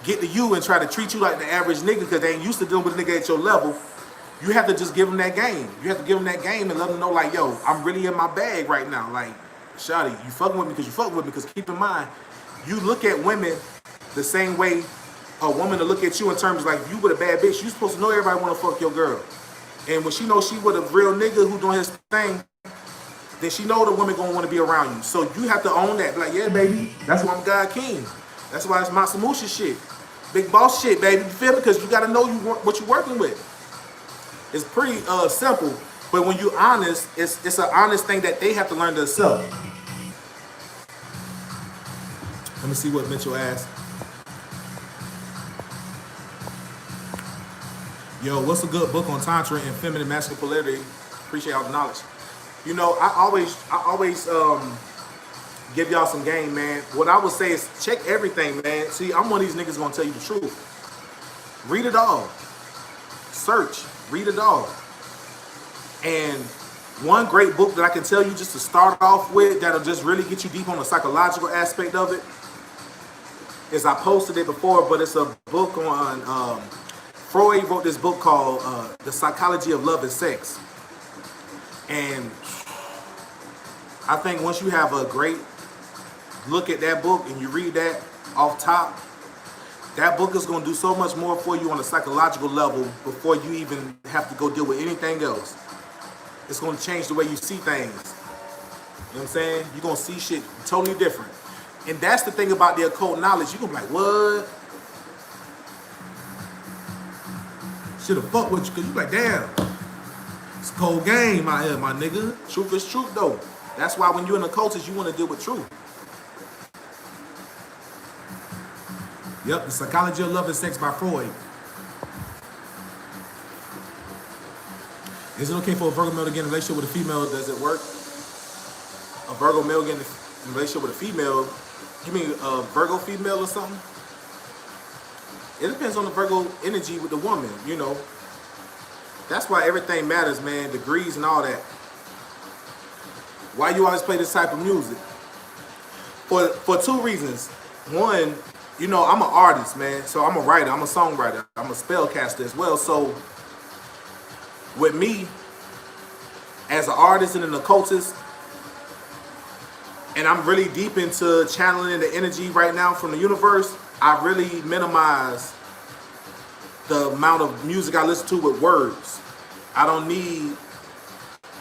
get to you and try to treat you like the average nigga because they ain't used to dealing with a nigga at your level, you have to just give them that game. You have to give them that game and let them know, like, yo, I'm really in my bag right now. Like, shawty, you fucking with me because you fucking with me, because keep in mind, you look at women the same way a woman to look at you in terms of, like, if you with a bad bitch, you supposed to know everybody want to fuck your girl. And when she knows she with a real nigga who doing his thing, then she know the woman gonna want to be around you. So you have to own that. Like, yeah, baby, that's why I'm God King. That's why it's Matsumusha shit. Big boss shit, baby. You feel me? Because you got to know what you're working with. It's pretty simple. But when you're honest, it's an honest thing that they have to learn themselves. Let me see what Mitchell asked. Yo, what's a good book on Tantra and feminine masculine polarity? Appreciate all the knowledge. You know, I always give y'all some game, man. What I would say is check everything, man. See, I'm one of these niggas gonna tell you the truth. Read it all. Search. Read it all. And one great book that I can tell you just to start off with that'll just really get you deep on the psychological aspect of it is, I posted it before, but it's a book on Freud wrote this book called The Psychology of Love and Sex. And I think once you have a great look at that book and you read that off top, that book is going to do so much more for you on a psychological level before you even have to go deal with anything else. It's going to change the way you see things. You know what I'm saying? You're going to see shit totally different. And that's the thing about the occult knowledge. You're going to be like, what? Should have fucked with you, because you're like, damn. It's a cold game out here, my nigga. Truth is truth, though. That's why when you're in the occultist, you want to deal with truth. Yep, The Psychology of Love and Sex by Freud. Is it okay for a Virgo male to get in a relationship with a female? Does it work? A Virgo male getting in a relationship with a female? You mean a Virgo female or something? It depends on the Virgo energy with the woman, you know. That's why everything matters, man. Degrees and all that. Why you always play this type of music? For two reasons. One, you know, I'm an artist, man. So I'm a writer. I'm a songwriter. I'm a spellcaster as well. So with me, as an artist and an occultist, and I'm really deep into channeling the energy right now from the universe, I really minimize the amount of music I listen to with words. I don't need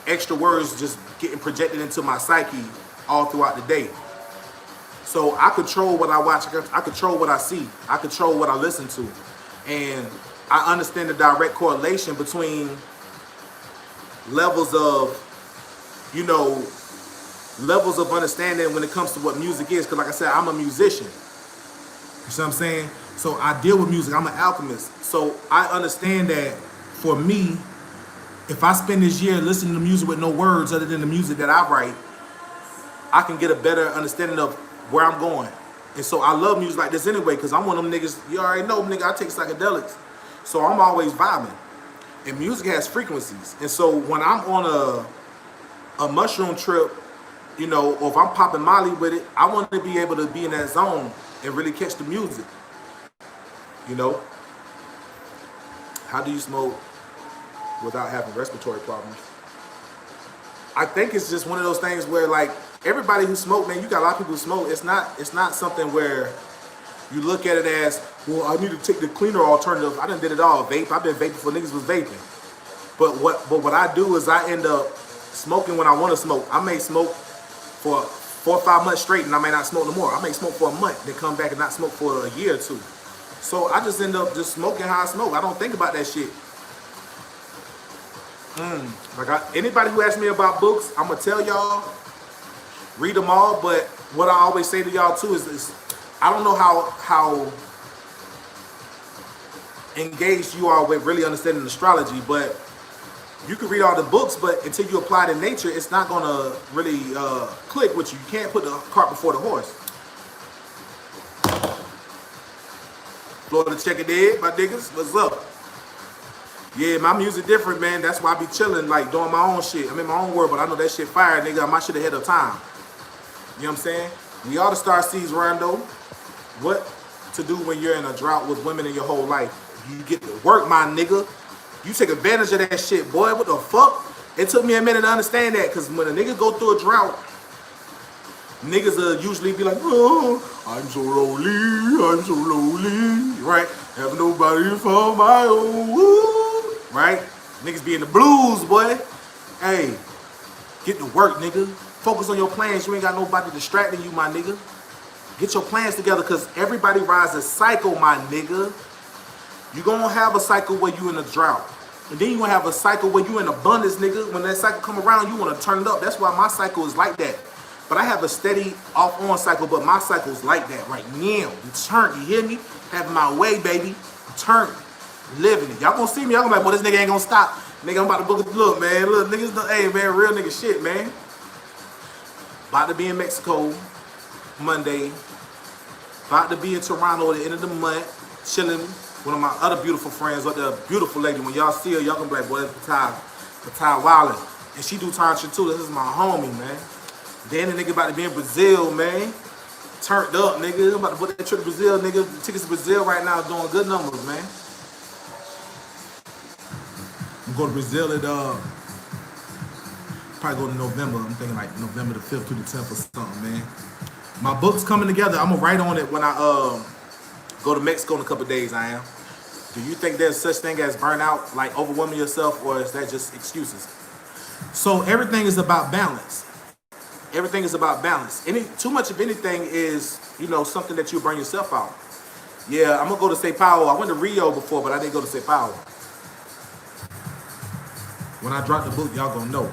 extra words just getting projected into my psyche all throughout the day. So I control what I watch, I control what I see, I control what I listen to. And I understand the direct correlation between levels of, you know, levels of understanding when it comes to what music is. Because like I said, I'm a musician. You see what I'm saying? So I deal with music. I'm an alchemist. So I understand that for me, if I spend this year listening to music with no words other than the music that I write, I can get a better understanding of where I'm going. And so I love music like this anyway, because I'm one of them niggas, you already know, nigga, I take psychedelics. So I'm always vibing. And music has frequencies. And so when I'm on a mushroom trip, you know, or if I'm popping Molly with it, I want to be able to be in that zone and really catch the music. You know? How do you smoke without having respiratory problems? I think it's just one of those things where, like, everybody who smoke, man, you got a lot of people who smoke. It's not something where you look at it as, well, I need to take the cleaner alternative. I done did it all. Vape. I've been vaping before niggas was vaping. But what I do is I end up smoking when I want to smoke. I may smoke for 4 or 5 months straight, and I may not smoke no more. I may smoke for a month, then come back and not smoke for a year or two. So I just end up just smoking how I smoke. I don't think about that shit. Anybody who asks me about books, I'm gonna tell y'all, read them all. But what I always say to y'all too is I don't know how engaged you are with really understanding astrology, but you can read all the books, but until you apply it in nature, it's not gonna really click with you. You can't put the cart before the horse. Florida check it dead, my niggas. What's up? Yeah, my music different, man. That's why I be chilling, like doing my own shit. I'm in my own world, but I know that shit fire, nigga. My shit ahead of time. You know what I'm saying? We all the star seeds, Rondo. What to do when you're in a drought with women in your whole life? You get to work, my nigga. You take advantage of that shit, boy. What the fuck? It took me a minute to understand that, because when a nigga go through a drought, niggas will usually be like, oh, I'm so lonely, right? Have nobody for my own, woo, right? Niggas be in the blues, boy. Hey, get to work, nigga. Focus on your plans. You ain't got nobody distracting you, my nigga. Get your plans together, because everybody rides a cycle, my nigga. You gonna have a cycle where you in a drought. And then you gonna have a cycle where you in abundance, nigga. When that cycle come around, you wanna turn it up. That's why my cycle is like that. But I have a steady off-on cycle, but my cycle is like that right now. You turn, you hear me? Having my way, baby. Turn, living it. Y'all gonna see me, y'all gonna be like, well, this nigga ain't gonna stop. Nigga, I'm about to book a look, man. Look, niggas, hey, man, real nigga shit, man. About to be in Mexico Monday. About to be in Toronto at the end of the month, chilling. One of my other beautiful friends, what the beautiful lady. When y'all see her, y'all gonna be like, boy, that's Patai Wiley. And she do Tantra too. This is my homie, man. Then the nigga about to be in Brazil, man. Turned up, nigga. I'm about to book that trip to Brazil, nigga. Tickets to Brazil right now doing good numbers, man. I'm going to Brazil at probably go to November. I'm thinking like November the 5th through the 10th or something, man. My book's coming together. I'm gonna write on it when I go to Mexico in a couple of days. I am. Do you think there's such thing as burnout, like overwhelming yourself, or is that just excuses? So everything is about balance. Everything is about balance. Too much of anything is, you know, something that you burn yourself out. Yeah, I'm gonna go to Sao Paulo. I went to Rio before, but I didn't go to Sao Paulo. When I drop the book, y'all gonna know.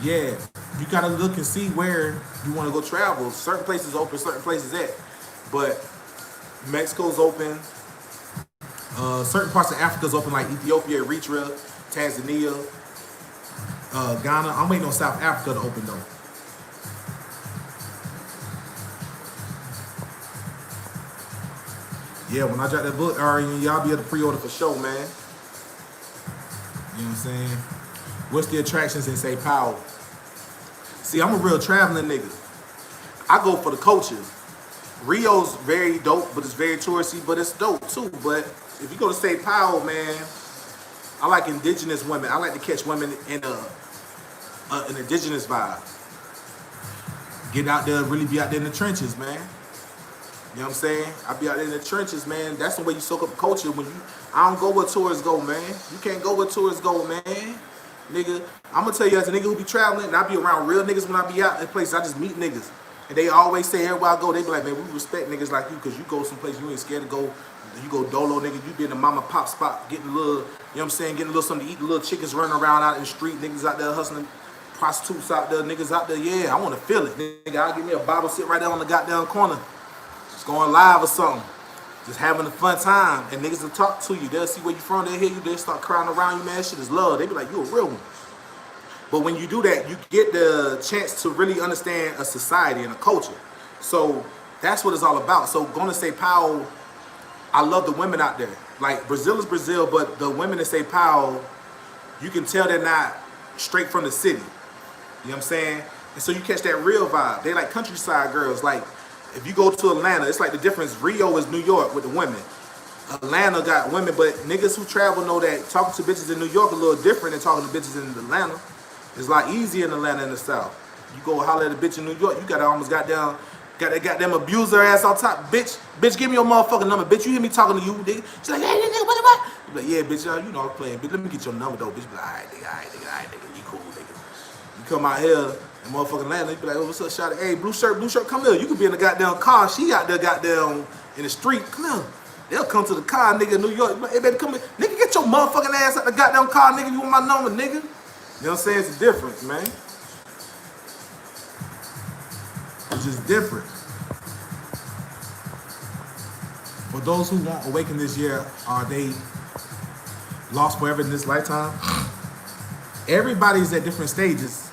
Yeah, you gotta look and see where you want to go travel. Certain places open, certain places at. But Mexico's open. Certain parts of Africa's open, like Ethiopia, Eritrea, Tanzania, Ghana. I'm waiting on South Africa to open though. Yeah, when I drop that book, y'all be able to pre-order for sure, man. You know what I'm saying? What's the attractions in Sao Paulo? See, I'm a real traveling nigga. I go for the culture. Rio's very dope, but it's very touristy, but it's dope too. But if you go to Sao Paulo, man, I like indigenous women. I like to catch women in an indigenous vibe. Get out there, really be out there in the trenches, man. You know what I'm saying? I be out there in the trenches, man. That's the way you soak up culture. I don't go where tourists go, man. You can't go where tourists go, man. Nigga, I'm gonna tell you, as a nigga who be traveling, and I be around real niggas when I be out in places, I just meet niggas. And they always say, everywhere I go, they be like, man, we respect niggas like you, because you go someplace you ain't scared to go. You go dolo, nigga, you be in the mama pop spot, getting a little, you know what I'm saying, getting a little something to eat, little chickens running around out in the street, niggas out there hustling, prostitutes out there, niggas out there, yeah, I wanna feel it. Nigga, I'll give me a bottle, sit right there on the goddamn corner. Just going live or something. Just having a fun time. And niggas will talk to you. They'll see where you from. They'll hear you. They'll start crying around you, man. Shit is love. They be like, you a real one. But when you do that, you get the chance to really understand a society and a culture. So that's what it's all about. So going to Sao Paulo, I love the women out there. Like, Brazil is Brazil, but the women in Sao Paulo, you can tell they're not straight from the city. You know what I'm saying? And so you catch that real vibe. They like countryside girls. Like, if you go to Atlanta, it's like the difference. Rio is New York with the women. Atlanta got women, but niggas who travel know that talking to bitches in New York a little different than talking to bitches in Atlanta. It's a lot easier in Atlanta in the South. You go holler at a bitch in New York, you gotta almost got that goddamn abuser ass on top. Bitch, give me your motherfucking number. Bitch, you hear me talking to you, nigga. She's like, hey, nigga, what? You like, yeah, bitch, you know I'm playing. Bitch, let me get your number though. Bitch, be like, all right, nigga, you cool, nigga. You come out here, and motherfucking Atlanta, you be like, oh, what's up, shawty? Hey, blue shirt, come here. You could be in the goddamn car. She out there goddamn in the street. Come here. They'll come to the car, nigga, in New York. Hey, baby, come here. Nigga, get your motherfucking ass out the goddamn car, nigga. You want my number, nigga? You know what I'm saying? It's a difference, man. It's just different. For those who won't awaken this year, are they lost forever in this lifetime? Everybody's at different stages.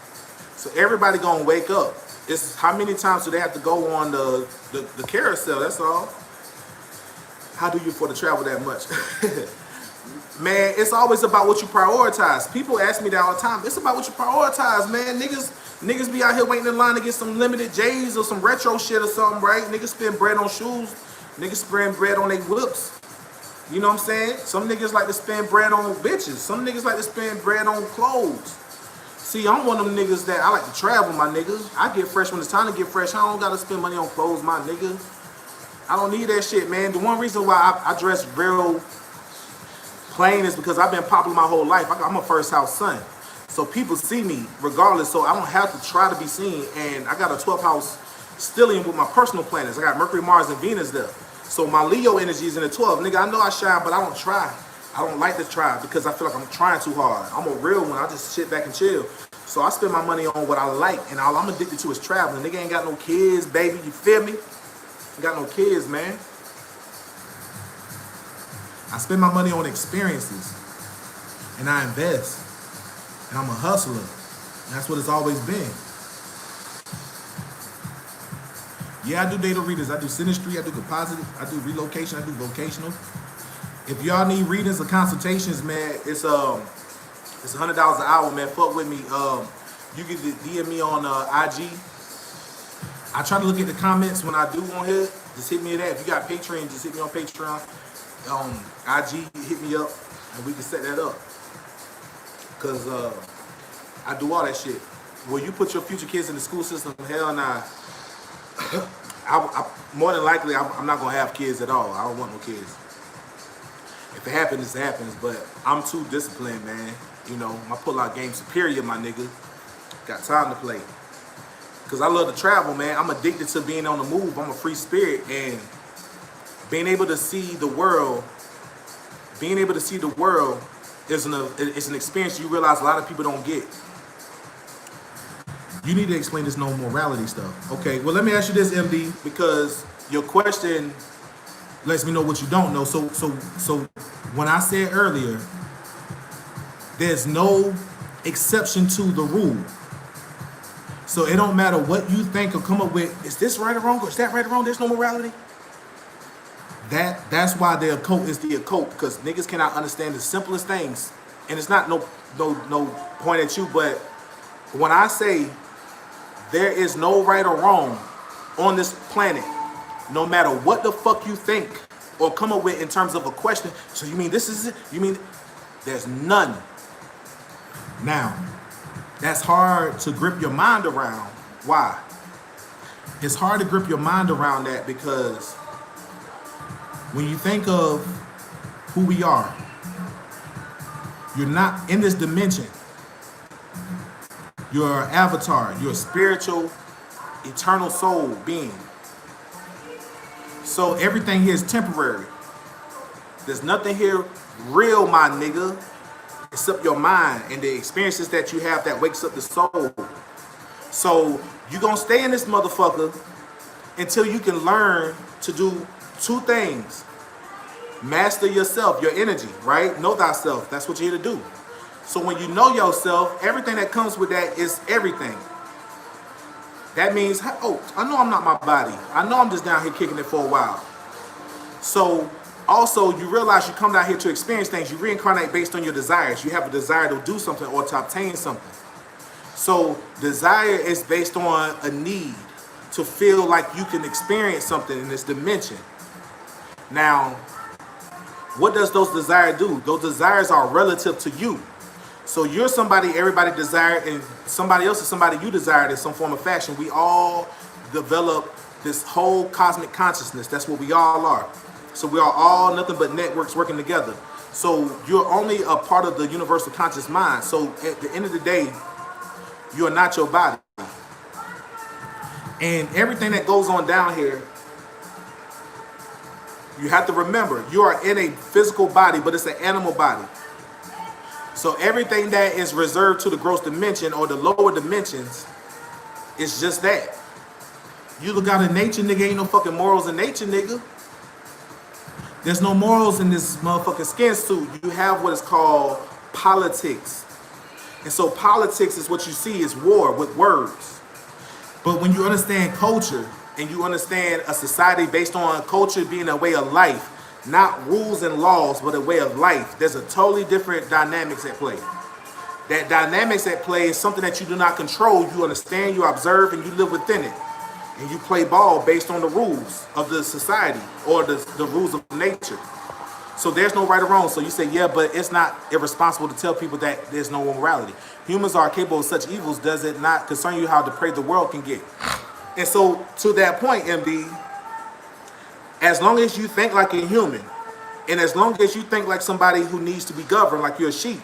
So everybody gonna wake up. It's how many times do they have to go on the carousel, that's all. How do you afford to travel that much? Man, it's always about what you prioritize. People ask me that all the time. It's about what you prioritize, man. Niggas be out here waiting in line to get some limited J's or some retro shit or something, right? Niggas spend bread on shoes. Niggas spend bread on their whips. You know what I'm saying? Some niggas like to spend bread on bitches. Some niggas like to spend bread on clothes. See, I'm one of them niggas that I like to travel, my nigga. I get fresh when it's time to get fresh. I don't gotta spend money on clothes, my nigga. I don't need that shit, man. The one reason why I dress real plain is because I've been popular my whole life. I'm a first house son. So people see me regardless, so I don't have to try to be seen. And I got a 12th house stellium with my personal planets. I got Mercury, Mars, and Venus there. So my Leo energy is in the 12th. Nigga, I know I shine, but I don't try. I don't like to try because I feel like I'm trying too hard. I'm a real one. I just sit back and chill. So I spend my money on what I like, and all I'm addicted to is traveling. Nigga ain't got no kids, baby. You feel me? Ain't got no kids, man. I spend my money on experiences, and I invest, and I'm a hustler. And that's what it's always been. Yeah, I do data readers. I do synastry. I do composite. I do relocation. I do vocational. If y'all need readings or consultations, man, it's $100 an hour, man. Fuck with me. You can DM me on IG. I try to look at the comments when I do on here. Just hit me at that. If you got Patreon, just hit me on Patreon. IG, hit me up, and we can set that up. Cause I do all that shit. Will you put your future kids in the school system? Hell nah. I more than likely, I'm not gonna have kids at all. I don't want no kids. If it happens, it happens. But I'm too disciplined, man. You know, my pull-out game superior, my nigga. Got time to play. Cause I love to travel, man. I'm addicted to being on the move. I'm a free spirit, and being able to see the world. Being able to see the world is an experience you realize a lot of people don't get. You need to explain this no morality stuff. Okay, well, let me ask you this, MD, because your question lets me know what you don't know. So when I said earlier, there's no exception to the rule. So it don't matter what you think or come up with, is this right or wrong, or is that right or wrong? There's no morality. That's why the occult is the occult, because niggas cannot understand the simplest things. And it's not no point at you, but when I say there is no right or wrong on this planet, no matter what the fuck you think or come up with in terms of a question, so you mean this is it? You mean there's none. Now, that's hard to grip your mind around. Why? It's hard to grip your mind around that because when you think of who we are, you're not in this dimension. You're an avatar. You're a spiritual, eternal soul being. So everything here is temporary. There's nothing here real, my nigga, except your mind and the experiences that you have that wakes up the soul. So you're going to stay in this motherfucker until you can learn to do two things. Master yourself, your energy, right? Know thyself. That's what you're here to do. So when you know yourself, everything that comes with that is everything. That means, oh, I know I'm not my body. I know I'm just down here kicking it for a while. So also you realize you come down here to experience things. You reincarnate based on your desires. You have a desire to do something or to obtain something. So desire is based on a need to feel like you can experience something in this dimension. Now, what does those desires do? Those desires are relative to you. So you're somebody everybody desired, and somebody else is somebody you desired in some form of fashion. We all develop this whole cosmic consciousness. That's what we all are. So we are all nothing but networks working together. So you're only a part of the universal conscious mind. So at the end of the day, you're not your body. And everything that goes on down here, you have to remember, you are in a physical body, but it's an animal body. So everything that is reserved to the gross dimension or the lower dimensions is just that. You look out in nature, nigga, ain't no fucking morals in nature, nigga. There's no morals in this motherfucking skin suit. You have what is called politics. And so politics is what you see is war with words. But when you understand culture and you understand a society based on culture being a way of life, not rules and laws, but a way of life, there's a totally different dynamics at play. That dynamics at play is something that you do not control. You understand, you observe, and you live within it. And you play ball based on the rules of the society or the rules of nature. So there's no right or wrong. So you say, yeah, but it's not irresponsible to tell people that there's no morality. Humans are capable of such evils. Does it not concern you how depraved the world can get? And so to that point, MD, as long as you think like a human, and as long as you think like somebody who needs to be governed, like you're a sheep,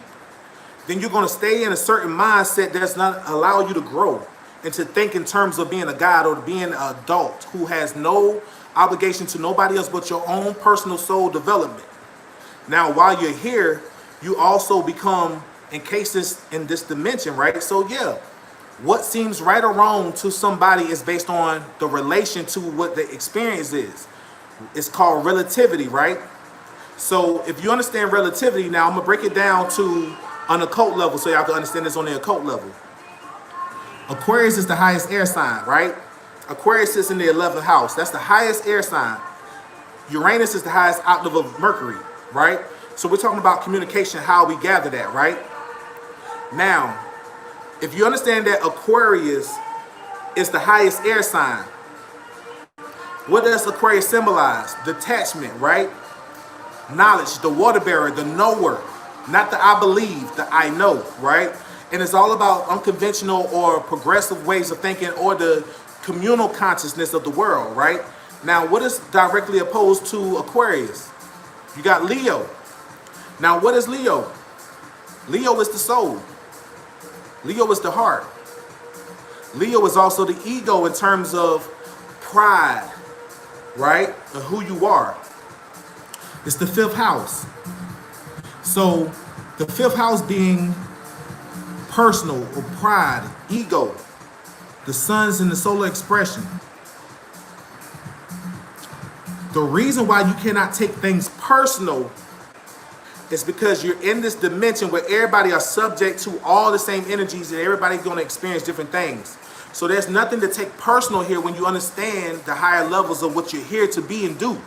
then you're going to stay in a certain mindset that does not allow you to grow and to think in terms of being a god or being an adult who has no obligation to nobody else but your own personal soul development. Now, while you're here, you also become encased in this dimension, right? So yeah, what seems right or wrong to somebody is based on the relation to what the experience is. It's called relativity, right? So if you understand relativity, now I'm gonna break it down to an occult level so y'all can understand this on the occult level. Aquarius is the highest air sign, right? Aquarius is in the 11th house. That's the highest air sign. Uranus is the highest octave of Mercury, right? So we're talking about communication, how we gather that, right? Now, if you understand that Aquarius is the highest air sign, what does Aquarius symbolize? Detachment, right? Knowledge, the water bearer, the knower, not the I believe, the I know, right? And it's all about unconventional or progressive ways of thinking or the communal consciousness of the world, right? Now, what is directly opposed to Aquarius? You got Leo. Now, what is Leo? Leo is the soul. Leo is the heart. Leo is also the ego in terms of pride, right? Of who you are. It's the 5th house. So the 5th house being personal or pride, ego. The sun's in the solar expression. The reason why you cannot take things personal is because you're in this dimension where everybody are subject to all the same energies and everybody's going to experience different things. So there's nothing to take personal here when you understand the higher levels of what you're here to be and do.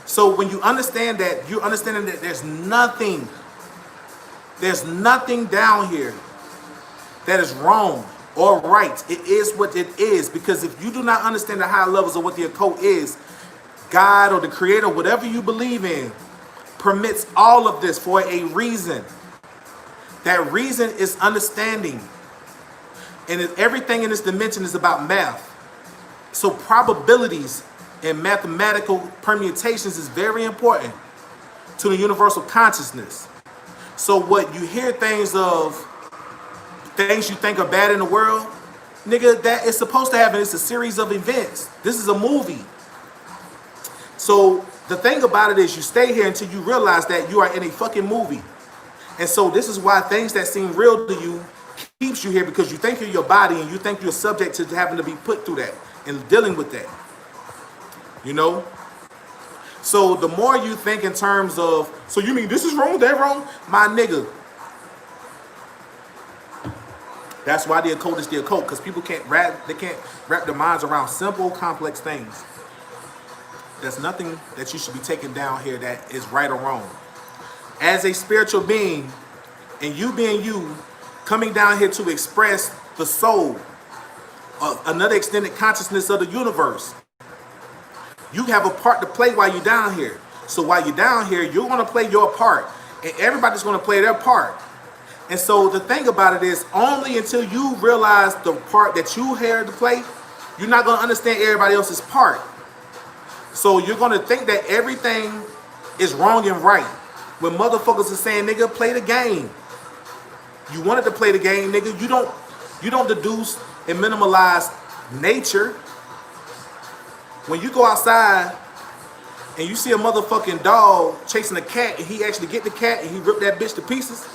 So when you understand that, you're understanding that there's nothing down here that is wrong or right. It is what it is. Because if you do not understand the higher levels of what the occult is, God or the creator, whatever you believe in, permits all of this for a reason. That reason is understanding. And everything in this dimension is about math. So probabilities and mathematical permutations is very important to the universal consciousness. So what you hear things you think are bad in the world, nigga, that is supposed to happen. It's a series of events. This is a movie. So the thing about it is you stay here until you realize that you are in a fucking movie. And so this is why things that seem real to you keeps you here, because you think you're your body and you think you're subject to having to be put through that and dealing with that. You know? So the more you think in terms of, so you mean this is wrong, that wrong? My nigga. That's why the occult is the occult, because people can't wrap their minds around simple, complex things. There's nothing that you should be taking down here that is right or wrong. As a spiritual being, and you being you, coming down here to express the soul, another extended consciousness of the universe, you have a part to play while you're down here. So while you're down here, you're going to play your part, and everybody's going to play their part. And so the thing about it is, only until you realize the part that you here to play, you're not going to understand everybody else's part. So you're going to think that everything is wrong and right. When motherfuckers are saying, nigga, play the game. You wanted to play the game, nigga. You don't deduce and minimalize nature. When you go outside and you see a motherfucking dog chasing a cat and he actually get the cat and he rip that bitch to pieces,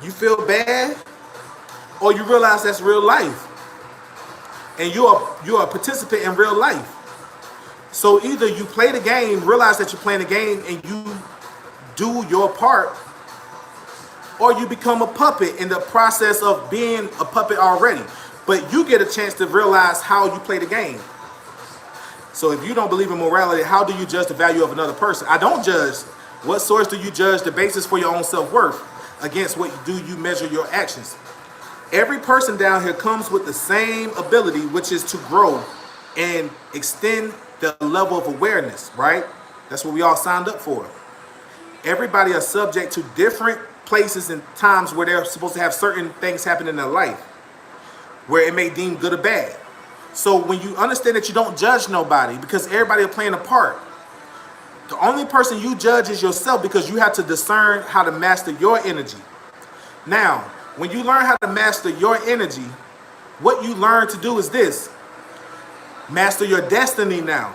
you feel bad, or you realize that's real life. And you're a participant in real life. So either you play the game, realize that you're playing the game, and you do your part, or you become a puppet in the process of being a puppet already. But you get a chance to realize how you play the game. So if you don't believe in morality, how do you judge the value of another person? I don't judge. What source do you judge the basis for your own self-worth? Against what do you measure your actions? Every person down here comes with the same ability, which is to grow and extend the level of awareness, right? That's what we all signed up for. Everybody are subject to different places and times where they're supposed to have certain things happen in their life, where it may deem good or bad. So when you understand that you don't judge nobody, because everybody are playing a part, the only person you judge is yourself, because you have to discern how to master your energy. Now, when you learn how to master your energy, what you learn to do is this: master your destiny now.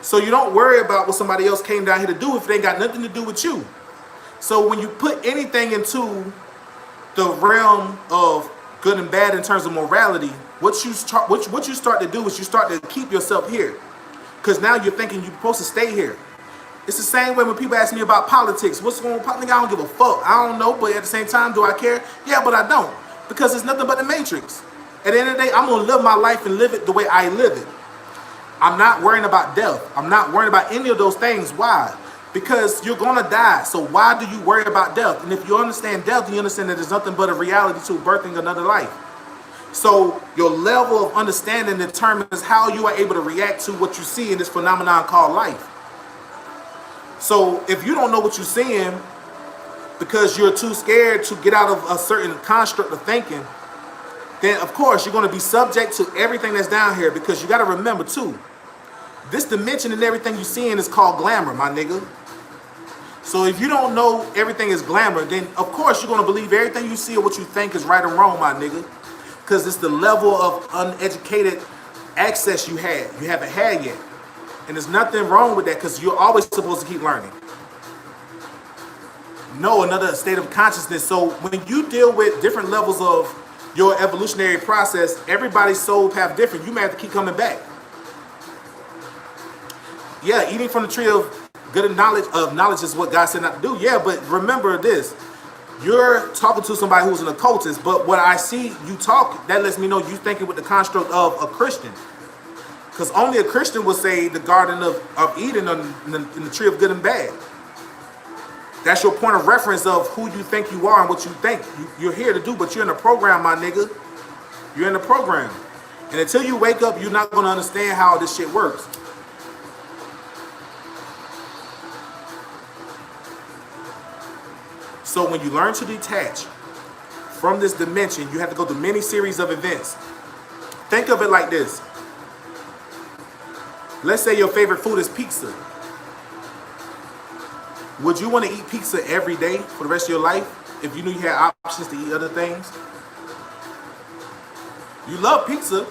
So you don't worry about what somebody else came down here to do if it ain't got nothing to do with you. So when you put anything into the realm of good and bad in terms of morality, what you start to do is you start to keep yourself here. Because now you're thinking you're supposed to stay here. It's the same way when people ask me about politics. What's going on? Nigga, I don't give a fuck. I don't know, but at the same time, do I care? Yeah, but I don't. Because it's nothing but the matrix. At the end of the day, I'm going to live my life and live it the way I live it. I'm not worrying about death. I'm not worrying about any of those things. Why? Because you're going to die. So why do you worry about death? And if you understand death, you understand that there's nothing but a reality to birthing another life. So your level of understanding determines how you are able to react to what you see in this phenomenon called life. So if you don't know what you're seeing because you're too scared to get out of a certain construct of thinking, then of course you're going to be subject to everything that's down here, because you got to remember too, this dimension and everything you're seeing is called glamour, my nigga. So if you don't know everything is glamour, then of course you're going to believe everything you see or what you think is right or wrong, my nigga. Because it's the level of uneducated access you haven't had yet. And there's nothing wrong with that, because you're always supposed to keep learning. No, another state of consciousness. So when you deal with different levels of your evolutionary process, everybody's soul path different. You may have to keep coming back. Yeah, eating from the tree of good knowledge is what God said not to do. Yeah, but remember this. You're talking to somebody who's an occultist, but what I see you talk, that lets me know you thinking with the construct of a Christian. Because only a Christian would say the Garden of Eden in the tree of good and bad. That's your point of reference of who you think you are and what you think you're here to do, but you're in the program, my nigga. You're in the program. And until you wake up, you're not going to understand how this shit works. So when you learn to detach from this dimension, you have to go through many series of events. Think of it like this. Let's say your favorite food is pizza. Would you want to eat pizza every day for the rest of your life if you knew you had options to eat other things? You love pizza,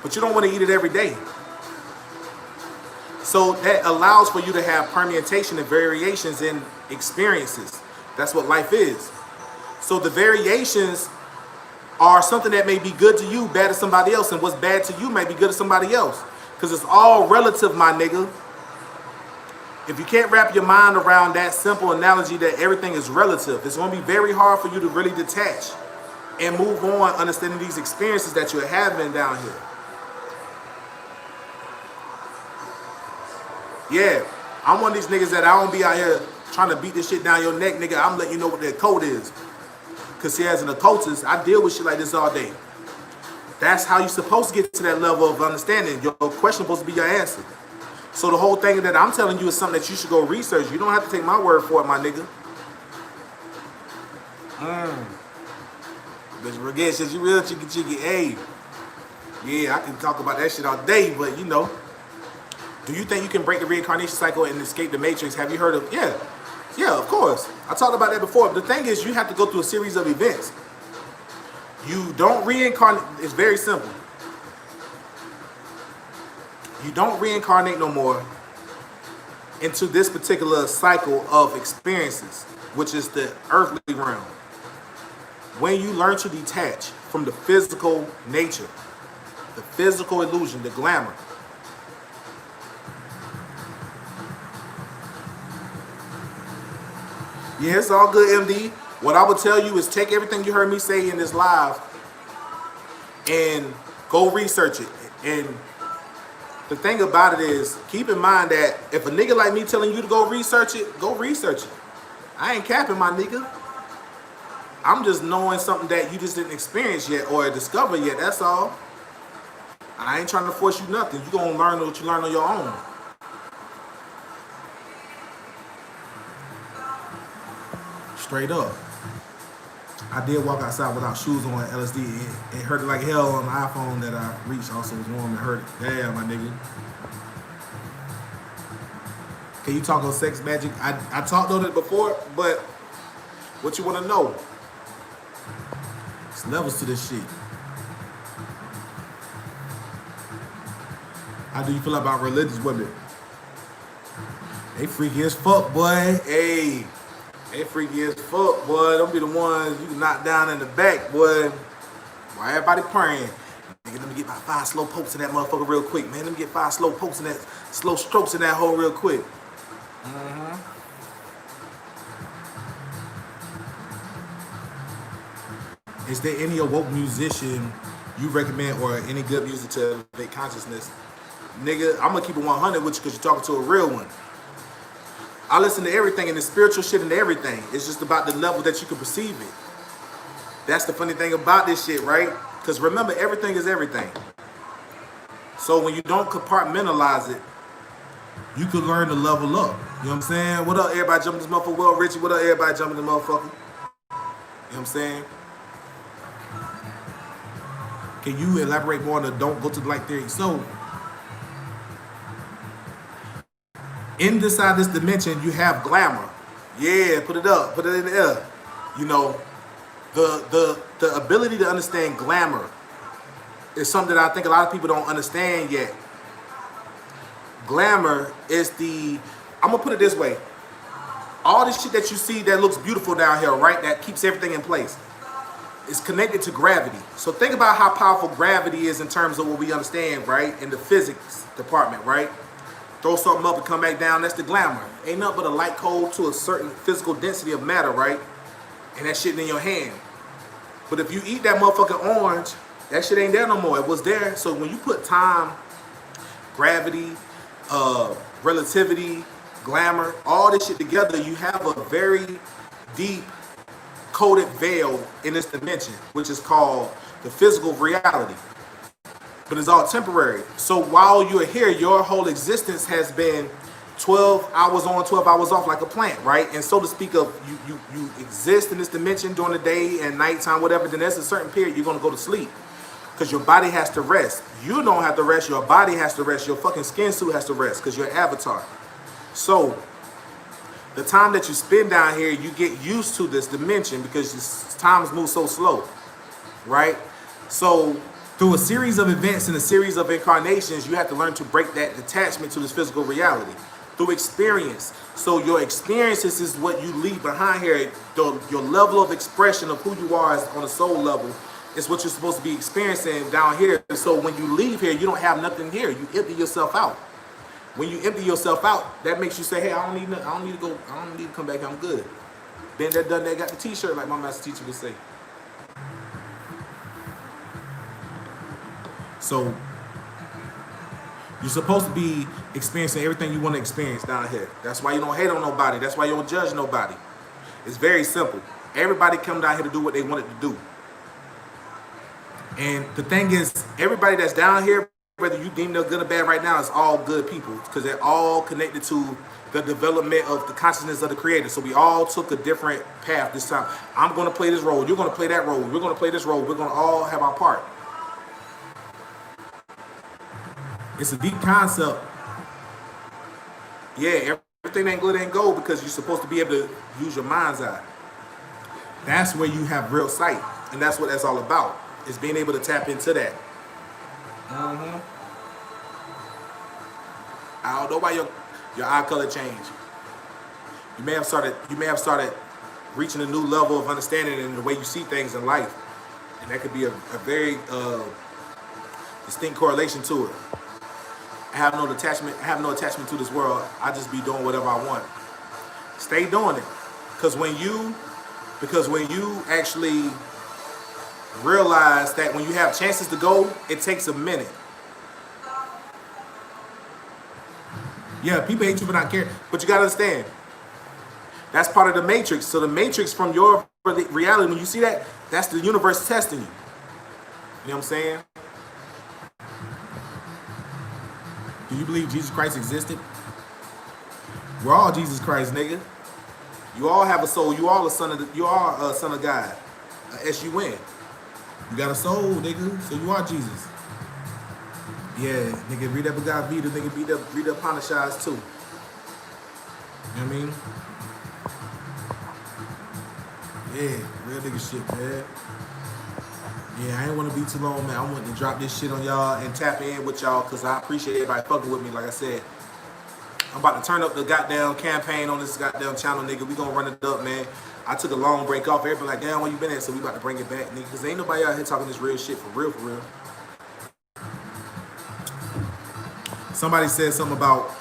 but you don't want to eat it every day. So that allows for you to have permutation and variations in experiences. That's what life is. So the variations are something that may be good to you, bad to somebody else, and what's bad to you may be good to somebody else. Because it's all relative, my nigga. If you can't wrap your mind around that simple analogy that everything is relative, it's going to be very hard for you to really detach and move on understanding these experiences that you're having down here. Yeah, I'm one of these niggas that I don't be out here trying to beat this shit down your neck, nigga. I'm letting you know what the code is. Because see, as an occultist, I deal with shit like this all day. That's how you're supposed to get to that level of understanding. Your question is supposed to be your answer. So the whole thing that I'm telling you is something that you should go research. You don't have to take my word for it, my nigga. Bitch, forget shit. You real chicky. Hey, yeah, I can talk about that shit all day, but you know. Do you think you can break the reincarnation cycle and escape the matrix? Have you heard of? Yeah, of course. I talked about that before. But the thing is, you have to go through a series of events. You don't reincarnate. It's very simple. You don't reincarnate no more into this particular cycle of experiences, which is the earthly realm. When you learn to detach from the physical nature, the physical illusion, the glamour, yeah, it's all good, MD. What I would tell you is take everything you heard me say in this live and go research it. And the thing about it is, keep in mind that if a nigga like me telling you to go research it, go research it. I ain't capping, my nigga. I'm just knowing something that you just didn't experience yet or discover yet, that's all. I ain't trying to force you nothing. You gonna learn what you learn on your own. Straight up. I did walk outside without shoes on at LSD. It hurted like hell on the iPhone that I reached. Also was warm and hurt it. Damn, my nigga. Can you talk on sex magic? I talked on it before, but what you want to know? It's levels to this shit. How do you feel about religious women? They freaky as fuck, boy. Hey, they freaky as fuck, boy. Don't be the ones you can knock down in the back, boy. Why everybody praying? Nigga, let me get my 5 slow pokes in that motherfucker real quick, man. Let me get 5 slow pokes in that, slow strokes in that hole real quick. Is there any awoke musician you recommend or any good music to elevate consciousness? Nigga, I'm gonna keep it 100 with you because you're talking to a real one. I listen to everything and the spiritual shit and everything. It's just about the level that you can perceive it. That's the funny thing about this shit, right? Because remember, everything is everything. So when you don't compartmentalize it, you can learn to level up. You know what I'm saying? What up, everybody jumping this motherfucker? Well, Richie, what up, everybody jumping this motherfucker? You know what I'm saying? Can you elaborate more on the don't go to the light theory? So, inside this dimension, you have glamour. Yeah, put it up, put it in the air. You know, the ability to understand glamour is something that I think a lot of people don't understand yet. Glamour is I'm gonna put it this way. All this shit that you see that looks beautiful down here, right? That keeps everything in place. Is connected to gravity. So think about how powerful gravity is in terms of what we understand, right? In the physics department, right? Throw something up and come back down, that's the glamour. Ain't nothing but a light code to a certain physical density of matter, right? And that shit in your hand. But if you eat that motherfucking orange, that shit ain't there no more. It was there. So when you put time, gravity, relativity, glamour, all this shit together, you have a very deep coded veil in this dimension, which is called the physical reality. But it's all temporary. So while you're here, your whole existence has been 12 hours on, 12 hours off, like a plant, right? And so to speak of, you exist in this dimension during the day and nighttime, whatever, then there's a certain period you're gonna go to sleep. Because your body has to rest. You don't have to rest, your body has to rest, your fucking skin suit has to rest, because you're an avatar. So the time that you spend down here, you get used to this dimension because times move so slow, right? So through a series of events and a series of incarnations, you have to learn to break that detachment to this physical reality through experience. So your experiences is what you leave behind here. Your level of expression of who you are on a soul level is what you're supposed to be experiencing down here. So when you leave here, you don't have nothing here. You empty yourself out. When you empty yourself out, that makes you say, hey, I don't need to come back, I'm good. Then that done that got the t-shirt, like my master teacher would say. So you're supposed to be experiencing everything you want to experience down here. That's why you don't hate on nobody. That's why you don't judge nobody. It's very simple. Everybody come down here to do what they wanted to do. And the thing is, everybody that's down here, whether you deem they're good or bad right now, is all good people because they're all connected to the development of the consciousness of the creator. So we all took a different path this time. I'm going to play this role. You're going to play that role. We're going to play this role. We're going to all have our part. It's a deep concept. Yeah, everything ain't good ain't gold because you're supposed to be able to use your mind's eye. That's where you have real sight. And that's what that's all about. Is being able to tap into that. I don't know why your eye color changed. You may have started reaching a new level of understanding in the way you see things in life. And that could be a very distinct correlation to it. I have no attachment to this world. I just be doing whatever I want. Stay doing it. Because when you actually realize that when you have chances to go, it takes a minute. Yeah, people hate you for not caring, but you gotta understand, that's part of the matrix. So the matrix from your reality, when you see that, that's the universe testing you. You know what I'm saying? Do you believe Jesus Christ existed? We're all Jesus Christ, nigga. You all have a soul. You are a son of God. S-U-N. You got a soul, nigga, so you are Jesus. Yeah, nigga, read that Bhagavad Gita, nigga, read the Upanishads too. You know what I mean? Yeah, real nigga shit, man. Yeah, I ain't want to be too long, man. I wanted to drop this shit on y'all and tap in with y'all because I appreciate everybody fucking with me. Like I said, I'm about to turn up the goddamn campaign on this goddamn channel, nigga. We gonna run it up, man. I took a long break off. Everybody like, damn, where you been at? So we about to bring it back, nigga. Because ain't nobody out here talking this real shit for real, for real. Somebody said something about,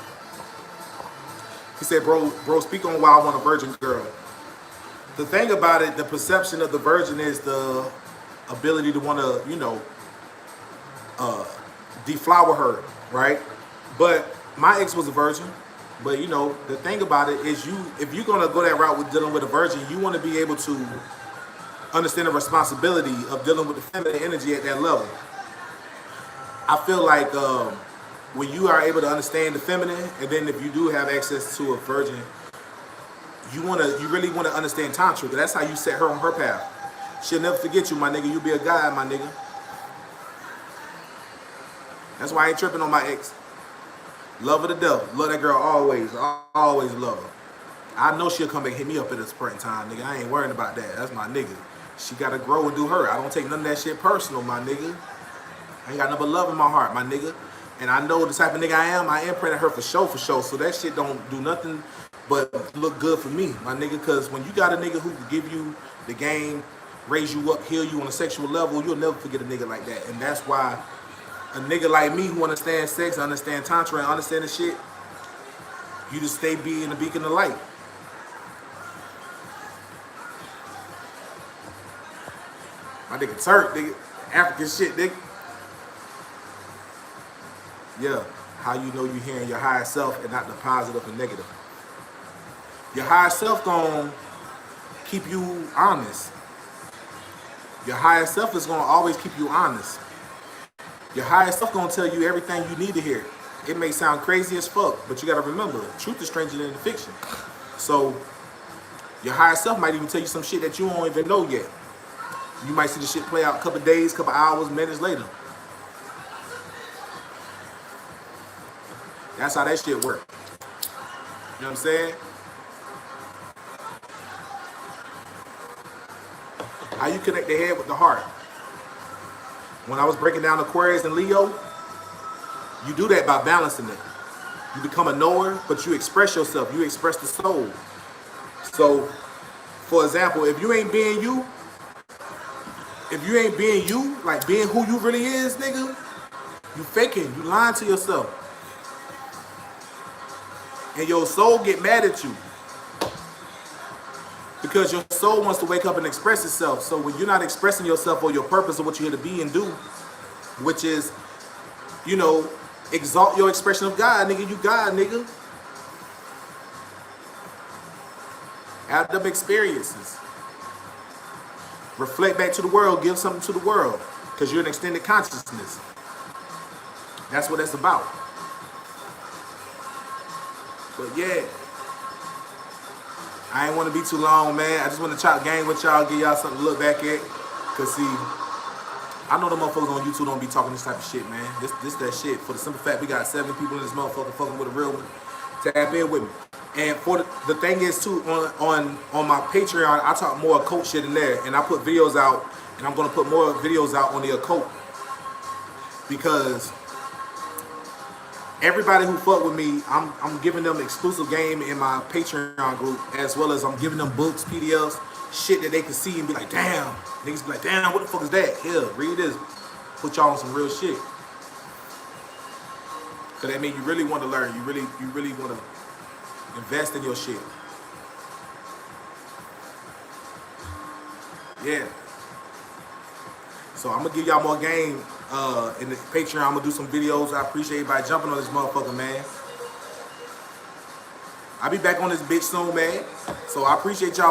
he said, bro, speak on why I want a virgin girl. The thing about it, the perception of the virgin is the ability to want to, you know, deflower her, right? But my ex was a virgin. But you know, the thing about it is if you're gonna go that route with dealing with a virgin, you want to be able to understand the responsibility of dealing with the feminine energy at that level. I feel like when you are able to understand the feminine, and then if you do have access to a virgin, you really want to understand Tantra, because that's how you set her on her path. She'll never forget you, my nigga. You'll be a guy, my nigga. That's why I ain't tripping on my ex. Love her to death. Love that girl always. Always love her. I know she'll come back and hit me up at a certain time, nigga. I ain't worrying about that. That's my nigga. She got to grow and do her. I don't take none of that shit personal, my nigga. I ain't got nothing but love in my heart, my nigga. And I know the type of nigga I imprinted her for sure. So that shit don't do nothing but look good for me, my nigga. Because when you got a nigga who can give you the game, raise you up, heal you on a sexual level, you'll never forget a nigga like that. And that's why a nigga like me who understands sex, understand Tantra, and understand the shit, you just stay being the beacon of light. My nigga Turk, nigga. African shit, nigga. Yeah, how you know you hearing your higher self and not the positive and negative. Your higher self gonna keep you honest. Your higher self is gonna always keep you honest. Your higher self gonna tell you everything you need to hear. It may sound crazy as fuck, but you gotta remember, truth is stranger than fiction. So your higher self might even tell you some shit that you don't even know yet. You might see the shit play out a couple days, couple hours, minutes later. That's how that shit works. You know what I'm saying? How you connect the head with the heart. When I was breaking down Aquarius and Leo, you do that by balancing it. You become a knower, but you express yourself. You express the soul. So, for example, if you ain't being you, like being who you really is, nigga, you faking, you lying to yourself. And your soul get mad at you. Because your soul wants to wake up and express itself. So when you're not expressing yourself or your purpose or what you're here to be and do, which is, you know, exalt your expression of God, nigga. You God, nigga. Have them experiences. Reflect back to the world. Give something to the world. Because you're an extended consciousness. That's what that's about. But yeah. I ain't want to be too long, man. I just want to chop game with y'all, give y'all something to look back at. Because, see, I know the motherfuckers on YouTube don't be talking this type of shit, man. This that shit. For the simple fact, we got 7 people in this motherfucker fucking with a real one. Tap in with me. And for the thing is, too, on my Patreon, I talk more occult shit in there. And I put videos out, and I'm going to put more videos out on the occult. Because everybody who fuck with me, I'm giving them exclusive game in my Patreon group, as well as I'm giving them books, PDFs, shit that they can see and be like, damn. Niggas be like, damn, what the fuck is that? Here, read this. Put y'all on some real shit. Cause that means you really want to learn. You really want to invest in your shit. Yeah. So I'm gonna give y'all more game in the Patreon. I'm gonna do some videos. I appreciate everybody jumping on this motherfucker, man. I'll be back on this bitch soon, man. So I appreciate y'all